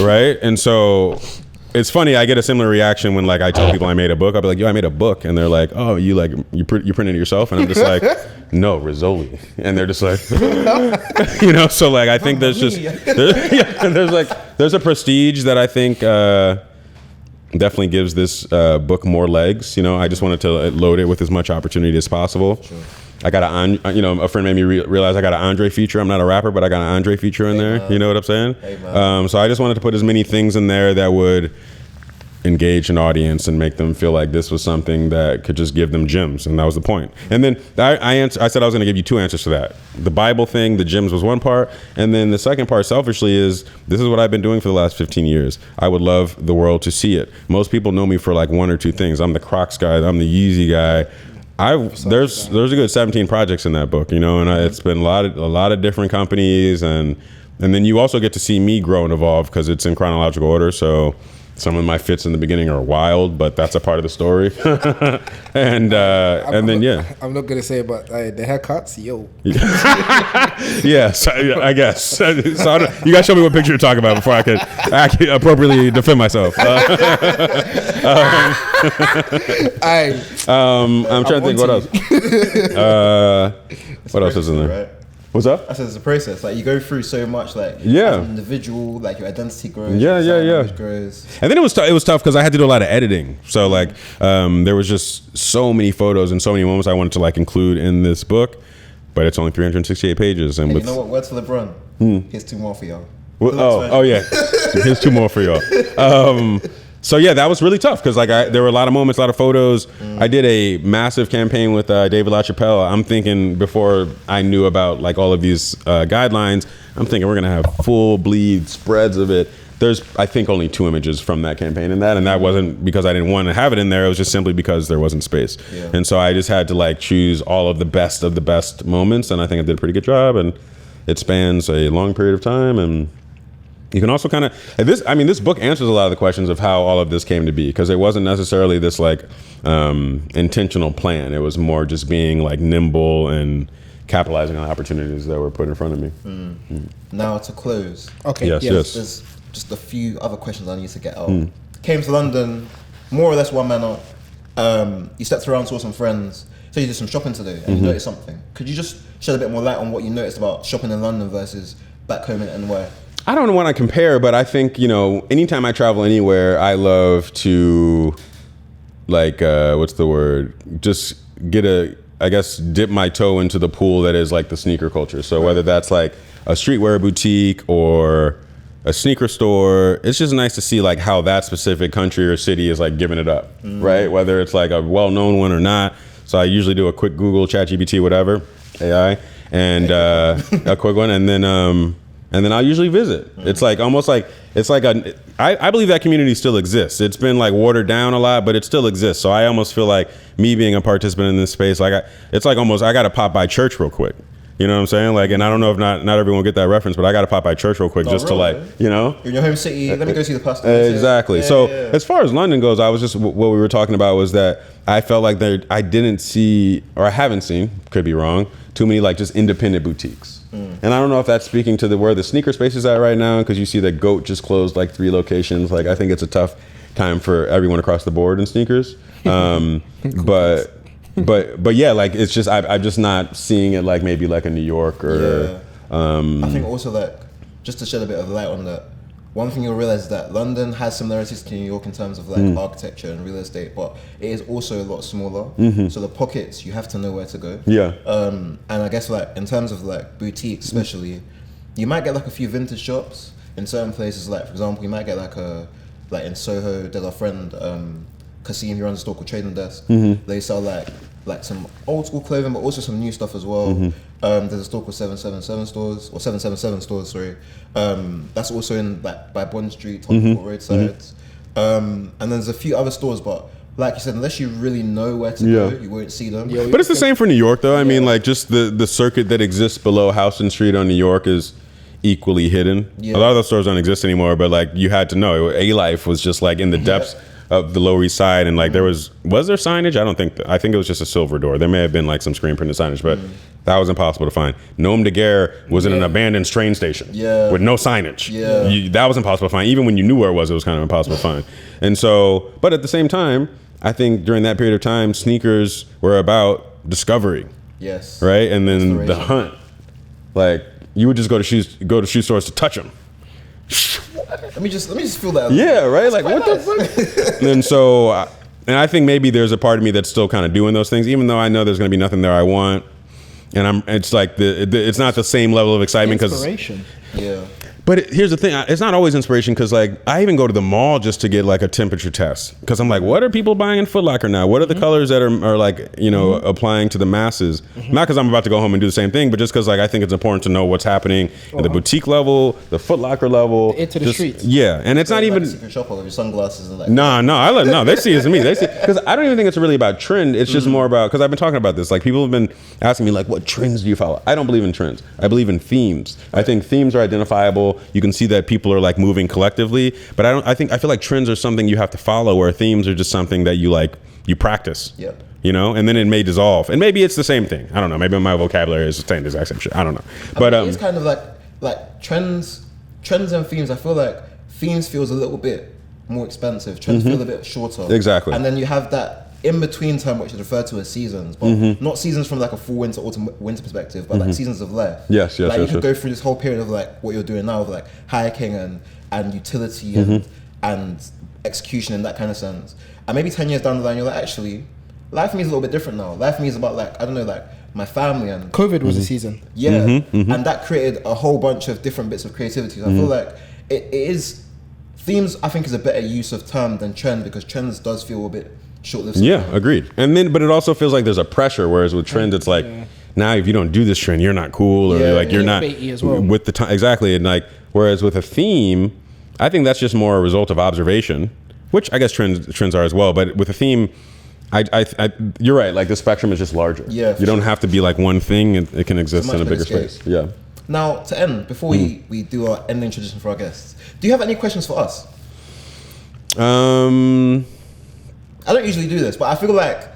right? And so it's funny. I get a similar reaction when like I tell people I made a book. I'll be like, "Yo, I made a book," and they're like, "Oh, you printed it yourself?" And I'm just like, "No, Rizzoli," and they're just like, So like I think there's a prestige that I think definitely gives this book more legs. I just wanted to load it with as much opportunity as possible. Sure. I got a friend made me realize I got an Andre feature. I'm not a rapper, but I got an Andre feature in there. You know what I'm saying? So I just wanted to put as many things in there that would engage an audience and make them feel like this was something that could just give them gems, and that was the point. And then I said I was going to give you two answers to that. The Bible thing, the gems was one part, and then the second part, selfishly, is this is what I've been doing for the last 15 years. I would love the world to see it. Most people know me for like one or two things. I'm the Crocs guy. I'm the Yeezy guy. There's a good 17 projects in that book, and it's been a lot of different companies, and then you also get to see me grow and evolve because it's in chronological order. So some of my fits in the beginning are wild, but that's a part of the story. and then I'm not gonna say it, but the haircuts, yo. Yes, I guess. So you guys show me what picture you're talking about before I can appropriately defend myself. I'm trying to think what else. What else is in there? Right? What's up? I said it's a process. Like you go through so much, like as an individual, like your identity grows. Grows. And then it was tough because I had to do a lot of editing. So like there was just so many photos and so many moments I wanted to like include in this book, but it's only 368 pages. And you know what? Word to LeBron. Here's two more for y'all. Oh yeah. Here's two more for y'all. So yeah, that was really tough because like there were a lot of moments, a lot of photos. I did a massive campaign with David LaChapelle. I'm thinking before I knew about like all of these guidelines, I'm thinking we're gonna have full bleed spreads of it. There's I think only 2 images from that campaign and that wasn't because I didn't want to have it in there. It was just simply because there wasn't space. Yeah. And so I just had to like choose all of the best moments, and I think I did a pretty good job. And it spans a long period of time, and you can also kind of this book answers a lot of the questions of how all of this came to be, because it wasn't necessarily this like intentional plan. It was more just being like nimble and capitalizing on opportunities that were put in front of me. Now to close. Okay. Yes. There's just a few other questions I need to get out. Came to London, more or less one man up. You stepped around, saw some friends. So you did some shopping today and you noticed something. Could you just shed a bit more light on what you noticed about shopping in London versus back home and where? I don't want to compare, but I think, anytime I travel anywhere, I love to, like, what's the word? Just dip my toe into the pool that is like the sneaker culture. So whether that's like a streetwear boutique or a sneaker store, it's just nice to see like how that specific country or city is like giving it up, right? Whether it's like a well-known one or not. So I usually do a quick Google, ChatGPT, whatever, AI, and a quick one, and then I'll usually visit. It's like almost like I believe that community still exists. It's been like watered down a lot, but it still exists. So I almost feel like me being a participant in this space, it's like almost I got to pop by church real quick. You know what I'm saying? Like, and I don't know if not everyone will get that reference, but I got to pop by church real quick to like, You're in your home city. Let me go see the pastor. Exactly. As far as London goes, I was just what we were talking about was that I felt like I didn't see, or I haven't seen, could be wrong, too many like just independent boutiques. And I don't know if that's speaking to where the sneaker space is at right now, because you see that GOAT just closed like 3 locations. Like I think it's a tough time for everyone across the board in sneakers. But yeah, like it's just I'm just not seeing it like maybe like a New York or. I think also like just to shed a bit of light on that. One thing you'll realize is that London has similarities to New York in terms of like architecture and real estate, but it is also a lot smaller. So the pockets, you have to know where to go. Yeah. And I guess like in terms of like boutiques, especially, you might get like a few vintage shops in certain places. Like for example, you might get like in Soho, there's our friend Kasim, he runs a store called Trading Desk. They sell like like some old school clothing, but also some new stuff as well. There's a store called 777 stores, or 777 stores, sorry. That's also in like by Bond Street, Tottenham roadside. And there's a few other stores, but like you said, unless you really know where to go, you won't see them. But it's the same for New York, though. I mean, like just the circuit that exists below Houston Street on New York is equally hidden. A lot of those stores don't exist anymore, but like you had to know. A-Life was just like in the depths of the Lower East Side, and like was there signage? I think it was just a silver door. There may have been like some screen printed signage, but that was impossible to find. Nom de Guerre was in an abandoned train station with no signage. That was impossible to find. Even when you knew where it was kind of impossible to find. And so, but at the same time, I think during that period of time, sneakers were about discovery. Yes. Right? And then the hunt. Like, you would just go to shoe stores to touch them. Let me just feel that. Yeah, right? Like, what the fuck? And so, and I think maybe there's a part of me that's still kind of doing those things, even though I know there's going to be nothing there I want. And it's like, it's not the same level of excitement. Inspiration. Yeah. But here's the thing, it's not always inspiration, because like I even go to the mall just to get like a temperature test, because I'm like, what are people buying in Foot Locker now? What are the colors that are like, you know, applying to the masses? Not because I'm about to go home and do the same thing, but just because like I think it's important to know what's happening at the boutique level, the Foot Locker level, into the streets. Yeah, and it's not even secret shop with your sunglasses and like. No, they see it as me. They see, because I don't even think it's really about trend. It's just more about, because I've been talking about this. Like people have been asking me like, what trends do you follow? I don't believe in trends. I believe in themes. I think themes are identifiable. You can see that people are like moving collectively, but I feel like trends are something you have to follow, where themes are just something that you practice. Yeah. You know, and then it may dissolve, and maybe it's the same thing. I don't know. Maybe my vocabulary is saying the exact same shit. I don't know. But it's kind of like trends and themes. I feel like themes feels a little bit more expensive. Trends feel a bit shorter. Exactly. And then you have that in between term, which is referred to as seasons, but not seasons from like a full winter, autumn, winter perspective, but like seasons of life. Yes. Like you could go through this whole period of like what you're doing now, of like hiking and utility and execution in that kind of sense. And maybe 10 years down the line, you're like, actually, life for me is a little bit different now. Life for me is about like, I don't know, like my family and COVID was a season. Yeah, and that created a whole bunch of different bits of creativity. So I feel like it is themes. I think is a better use of term than trend, because trends does feel a bit short-lived. Yeah, agreed. And then, but it also feels like there's a pressure. Whereas with trends, it's like now if you don't do this trend, you're not cool, or you're not as well. with the time. Exactly, and like whereas with a theme, I think that's just more a result of observation, which I guess trends are as well. But with a theme, I you're right. Like the spectrum is just larger. Yeah, you don't have to be like one thing, and it can exist in a bigger space. Yeah. Now to end, before we do our ending tradition for our guests, do you have any questions for us? I don't usually do this, but I feel like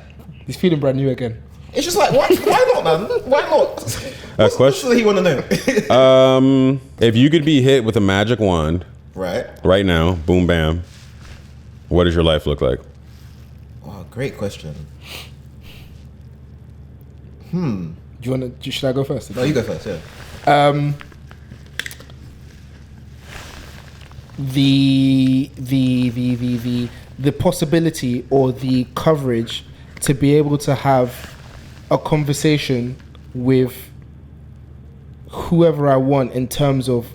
he's feeling brand new again. It's just like, why not, man? Why not? What's the you want to know? If you could be hit with a magic wand, right now, boom, bam, what does your life look like? Oh, great question. Do you want to? Should I go first? No, you go first. Yeah. The possibility or the coverage to be able to have a conversation with whoever I want in terms of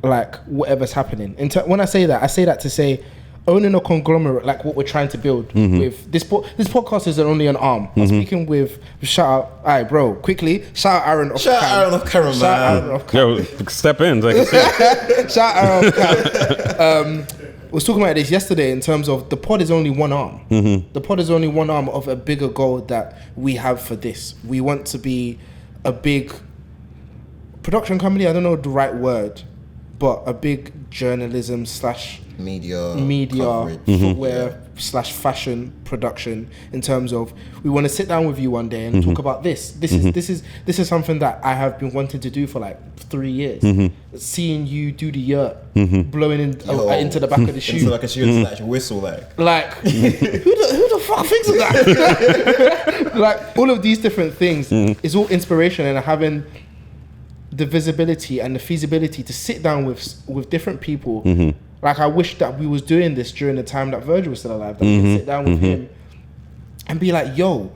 like whatever's happening. When I say that to say owning a conglomerate like what we're trying to build with this podcast isn't only an arm. I'm speaking with shout out, alright bro, quickly shout out Aaron off camera, man. Yo, step in. Like, shout out Aaron off camera. Was talking about this yesterday in terms of the pod is only one arm. The pod is only one arm of a bigger goal that we have for this. We want to be a big production company. I don't know the right word, but a big journalism / media footwear / fashion production, in terms of we want to sit down with you one day and talk about this. This is something that I have been wanting to do for like 3 years. Seeing you do the yurt, blowing into the back of the shoe, into like a shoe, into like a whistle, like who the fuck thinks of that? Like all of these different things is all inspiration, and having the visibility and the feasibility to sit down with different people. Like I wish that we was doing this during the time that Virgil was still alive, that we could sit down with him and be like, yo,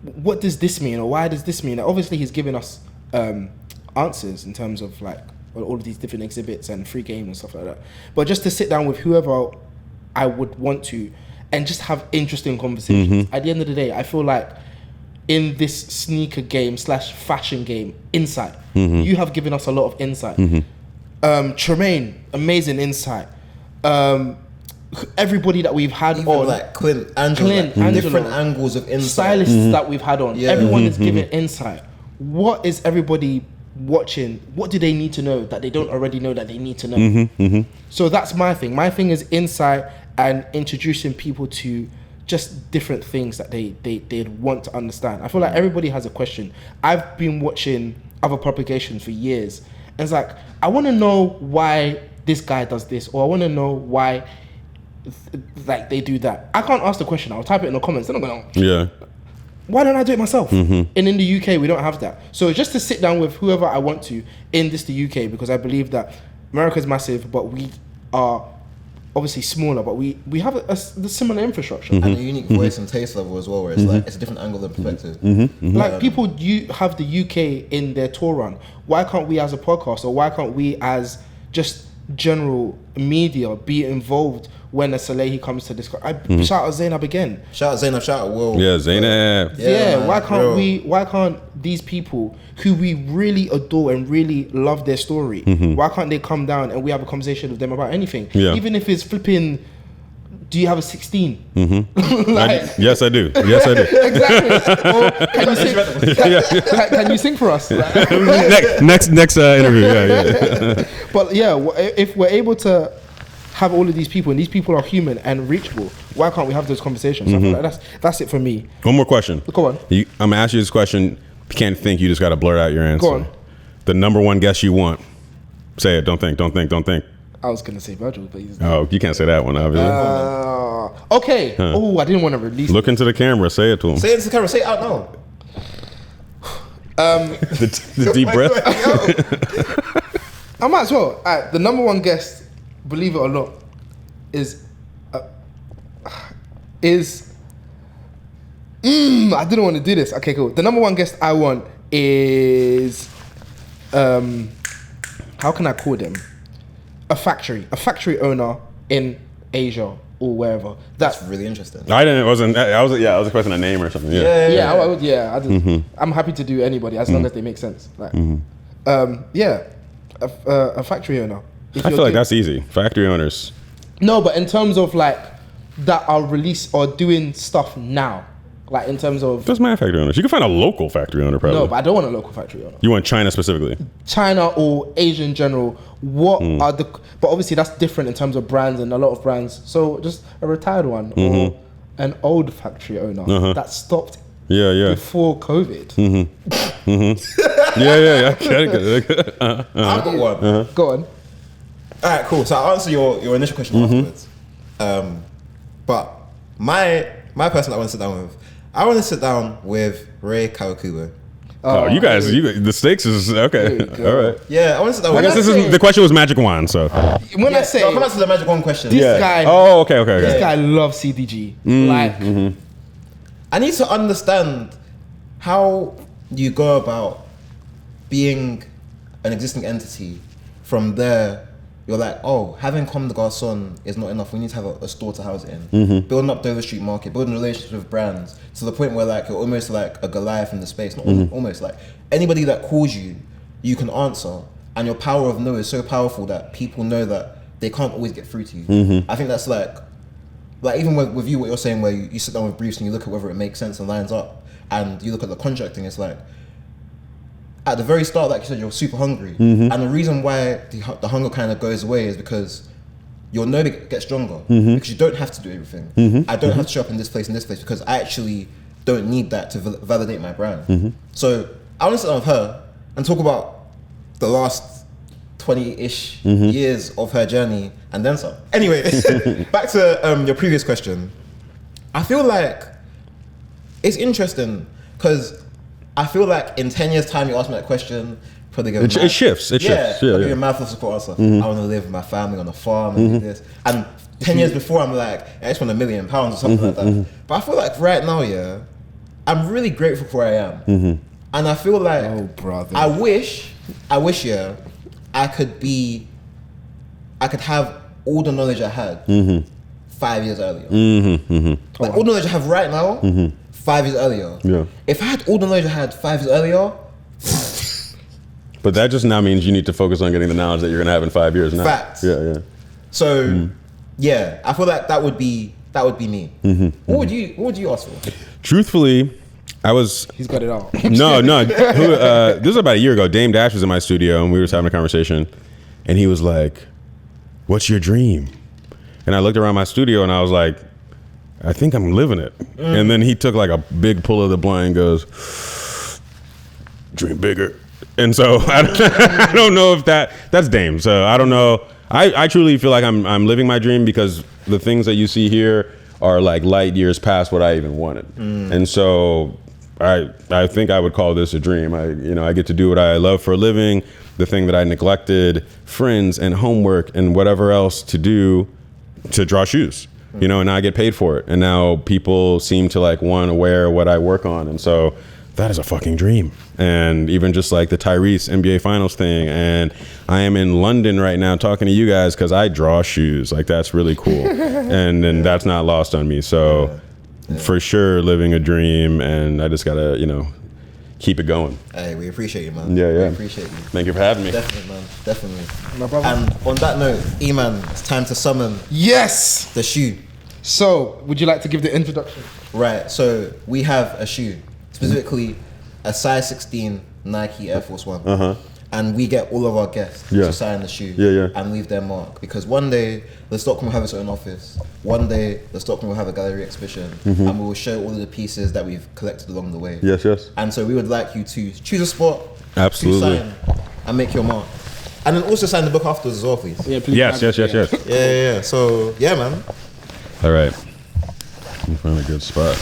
what does this mean, or why does this mean? Obviously he's giving us answers in terms of like all of these different exhibits and free game and stuff like that, but just to sit down with whoever I would want to and just have interesting conversations. At the end of the day, I feel like in this sneaker game / fashion game, insight, you have given us a lot of insight. Tremaine, amazing insight. Everybody that we've had Even on, like Clint, Angelo, different angles of insight. Stylists that we've had on, everyone is giving insight. What is everybody watching? What do they need to know that they don't already know that they need to know? So that's my thing. My thing is insight and introducing people to just different things that they'd want to understand. I feel like everybody has a question. I've been watching other publications for years, and it's like, I want to know why this guy does this, or I want to know why like they do that. I can't ask the question. I'll type it in the comments. They're not going to. Why don't I do it myself? And in the UK, we don't have that. So just to sit down with whoever I want to in the UK, because I believe that America's massive, but we are obviously smaller, but we have the similar infrastructure. And a unique voice and taste level as well, where it's like, it's a different angle and perspective. Like people have the UK in their tour run. Why can't we as a podcast, or why can't we as just general media be involved when a Salehe comes to this? Shout out Zainab again. Shout out Zainab, shout out Will. Yeah, Zainab. Yeah, why can't these people who we really adore and really love their story, why can't they come down and we have a conversation with them about anything? Even if it's flipping, do you have a 16? Yes, I do. Yes, I do. Exactly. Or can you sing for us? next interview. But yeah, if we're able to have all of these people, and these people are human and reachable, why can't we have those conversations? I feel like that's it for me. One more question. Go on. I'm gonna ask you this question. If you can't think, you just gotta blurt out your answer. Go on. The number one guest you want. Say it. Don't think. I was gonna say Virgil, but he's Oh, you can't say that one, obviously. okay. Oh, I didn't want to release. Look into the camera. Say it to him. Say it to the camera. Say it out now. The deep breath. I might as well. Alright, the number one guest, believe it or not, is I didn't want to do this. Okay, cool. The number one guest I want is how can I call them? A factory owner in Asia or wherever. That's really interesting. I was expecting a name or something. I didn't. I'm happy to do anybody as long as they make sense. Like, a factory owner. I feel like that's easy. Factory owners. No, but in terms of like that are released or doing stuff now, like in terms of. There's my factory owners. You can find a local factory owner probably. No, but I don't want a local factory owner. You want China specifically? China or Asia in general. What are the? But obviously that's different in terms of brands and a lot of brands. So just a retired one or an old factory owner that stopped. Before COVID. I've got one. Go on. All right, cool. So I'll answer your initial question afterwards. But my person I want to sit down with, I want to sit down with Ray Kawakubo. Oh, you guys, the stakes is okay. All right. Yeah, I want to sit down with. I guess the question was Magic Wand, so. When I say, I'll come back to the Magic Wand question. This guy. Oh, okay. This guy loves CDG. Like, I need to understand how you go about being an existing entity. From there, you're like, oh, having Comme des Garçons is not enough. We need to have a store to house it in. Building up Dover Street Market, building relationships with brands to the point where like you're almost like a Goliath in the space. Not almost like anybody that calls you, you can answer, and your power of no is so powerful that people know that they can't always get through to you. I think that's like even with you, what you're saying, where you sit down with briefs and you look at whether it makes sense and lines up, and you look at the contracting. It's like at the very start, like you said, you're super hungry, and the reason why the hunger kind of goes away is because your no gets stronger because you don't have to do everything. I don't have to show up in this place because I actually don't need that to validate my brand. So I want to sit down with her and talk about the last 20-ish years of her journey and then some. Anyway, back to your previous question. I feel like it's interesting because I feel like in 10 years' time, you ask me that question, probably go. It shifts. It shifts. I'll give you a mouthful of support answer. I want to live with my family on a farm and do this. And 10 years before, I'm like, I just want £1 million or something like that. But I feel like right now, I'm really grateful for where I am. And I feel like, oh, brother. I wish, I could have all the knowledge I had 5 years earlier. Like all the knowledge I have right now, 5 years earlier. Yeah. If I had all the knowledge I had 5 years earlier. But that just now means you need to focus on getting the knowledge that you're gonna have in 5 years now. Facts. Yeah. So, yeah, I feel like that would be me. What would you ask for? Truthfully, He's got it all. No. This was about a year ago. Dame Dash was in my studio and we were just having a conversation, and he was like, "What's your dream?" And I looked around my studio and I was like, "I think I'm living it." And then he took like a big pull of the blunt and goes, "Dream bigger." And so I don't know if that's Dame. So I don't know. I truly feel like I'm living my dream, because the things that you see here are like light years past what I even wanted. And so I think I would call this a dream. I get to do what I love for a living, the thing that I neglected, friends and homework and whatever else to do, to draw shoes. And now I get paid for it. And now people seem to like want to wear what I work on. And so that is a fucking dream. And even just like the Tyrese NBA Finals thing, and I am in London right now talking to you guys because I draw shoes. Like, that's really cool. and that's not lost on me. So for sure, living a dream, and I just gotta, keep it going. Hey, we appreciate you, man. Yeah. We appreciate you. Thank you for having me. Definitely, man. Definitely. No problem. And on that note, E-Man, it's time to summon Yes. the shoe. So, would you like to give the introduction? Right, so we have a shoe, specifically a size 16 Nike Air Force One. And we get all of our guests to sign the shoe and leave their mark. Because one day, the Stockroom will have its own office. One day, the Stockroom will have a gallery exhibition. And we will show all of the pieces that we've collected along the way. Yes. And so we would like you to choose a spot, Absolutely. to sign, and make your mark. And then also sign the book afterwards as well, please. Yeah, please. Yes. Yeah. So, yeah, man. All right. I'm find a good spot.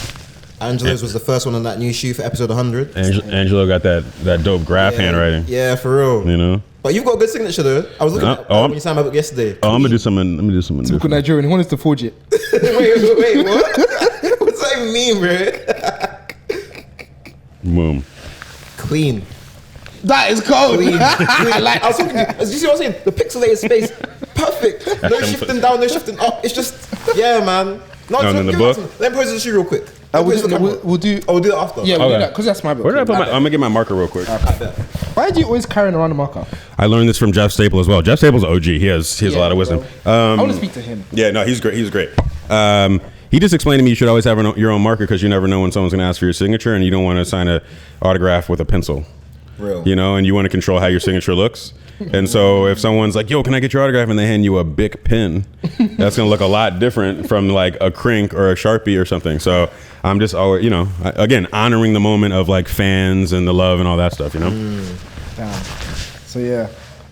Angelo's was the first one on that new shoe for episode 100. Angelo got that dope graph handwriting. Yeah, for real. But you've got a good signature though. I was looking at when you signed my book yesterday. I'm gonna do something. Let me do something. Typical Nigerian. He wanted to forge it. wait, what? What's that even mean, bro? Boom. Clean. That is cold. Clean. I was talking to you. You see what I'm saying? The pixelated space. Perfect. No shifting down, no shifting up. It's just, yeah, man. No, and then the book. Let me pose the shoe real quick. We'll do it after. Yeah, we'll do that because that's my book. Where did I put my? I'm gonna get my marker real quick. Why do you always carrying around a marker? I learned this from Jeff Staple as well. Jeff Staple's OG. He has a lot of wisdom. I want to speak to him. Yeah, no, he's great. He's great. He just explained to me you should always have your own marker because you never know when someone's gonna ask for your signature, and you don't want to sign a autograph with a pencil. Real. And you want to control how your signature looks. And so if someone's like, "Yo, can I get your autograph?" and they hand you a Bic pen, that's gonna look a lot different from like a Crink or a Sharpie or something. So I'm just always, again, honoring the moment of like fans and the love and all that stuff. Damn. So yeah,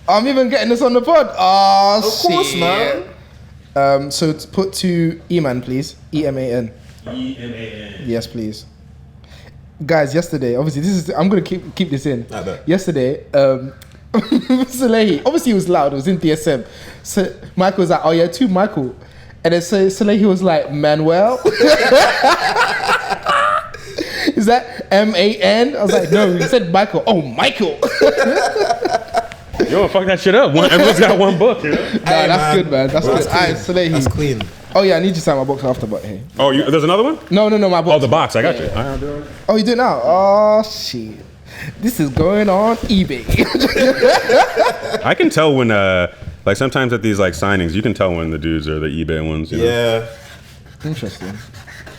I'm even getting this on the pod. Oh, of course, man. So to put to E-Man, please. E-M-A-N. E-M-A-N. Yes, please. Guys, yesterday, obviously, I'm gonna keep this in. I bet. Yesterday, Salehe, obviously it was loud. It was in DSM. So Michael was like, "Oh yeah, to Michael," and then Salehe was like, "Manuel." Is that M-A-N? I was like, "No, he said Michael." Oh, Michael. Yo, fuck that shit up. Everyone's got one book. Nah, that's good, man. That's good. Alright, Salehe. That's clean. Oh yeah, I need to sign my box after, but hey. Oh, there's another one? No, my box. Oh, the box. I got you. Oh, you do it now? Oh shit. This is going on eBay. I can tell when, like sometimes at these like signings, you can tell when the dudes are the eBay ones. Yeah. Interesting.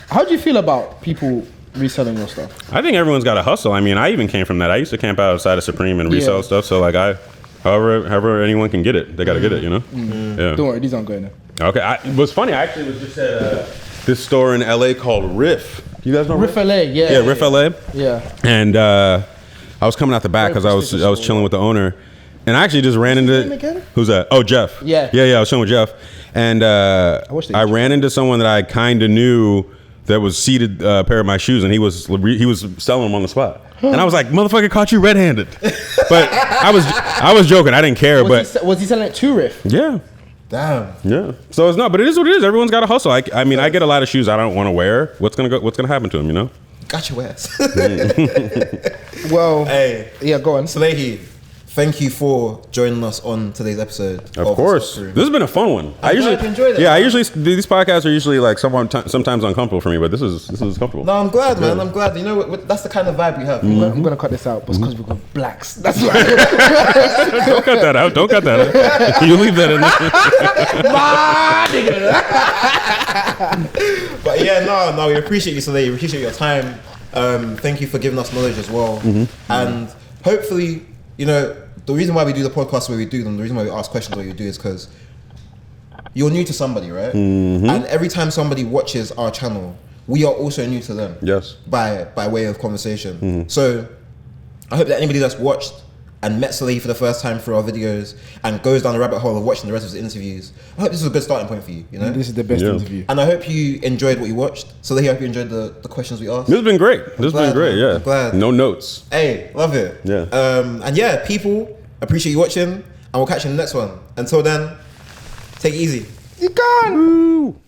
How do you feel about people reselling your stuff? I think everyone's got to hustle. I mean, I even came from that. I used to camp outside of Supreme and resell stuff. So like however anyone can get it, they got to get it, Yeah. Don't worry, these aren't going there. Okay. It was funny. I actually was just at this store in LA called Riff. You guys know Riff LA? Yeah. Yeah, Riff LA. Yeah. And I was coming out the back because I was chilling with the owner, and I actually just ran into who's that? Oh, Jeff. Yeah. I was chilling with Jeff, and I ran into someone that I kind of knew that was seated a pair of my shoes, and he was selling them on the spot. And I was like, "Motherfucker, caught you red-handed." But I was joking. I didn't care. Was he selling it to Riff? Yeah. Damn. Yeah. So it's not, but it is what it is. Everyone's got to hustle. I mean, I get a lot of shoes I don't want to wear. What's gonna happen to them? Got your ass. Well, hey. Yeah, go on. Salehe, thank you for joining us on today's episode. Of course, this has been a fun one. I usually enjoyed it. Yeah, these podcasts are usually like sometimes uncomfortable for me, but this is comfortable. No, I'm glad, man. I'm glad. You know, that's the kind of vibe we have. I'm gonna cut this out because we've got blacks. That's why. Don't cut that out. Don't cut that out. You leave that in there. But yeah, no, we appreciate you today. We appreciate your time. Thank you for giving us knowledge as well. And hopefully, you know, the reason why we do the podcast the way we do them, the reason why we ask questions the way we do is because you're new to somebody, right? And every time somebody watches our channel, we are also new to them. Yes. By way of conversation. So I hope that anybody that's watched and met Salehe for the first time through our videos and goes down the rabbit hole of watching the rest of his interviews, I hope this is a good starting point for you, you know? This is the best interview. And I hope you enjoyed what you watched. Salehe, I hope you enjoyed the questions we asked. This has been great. This has been great, yeah. I'm glad. No notes. Hey, love it. Yeah. And yeah, people, appreciate you watching, and we'll catch you in the next one. Until then, take it easy. You gone. Woo.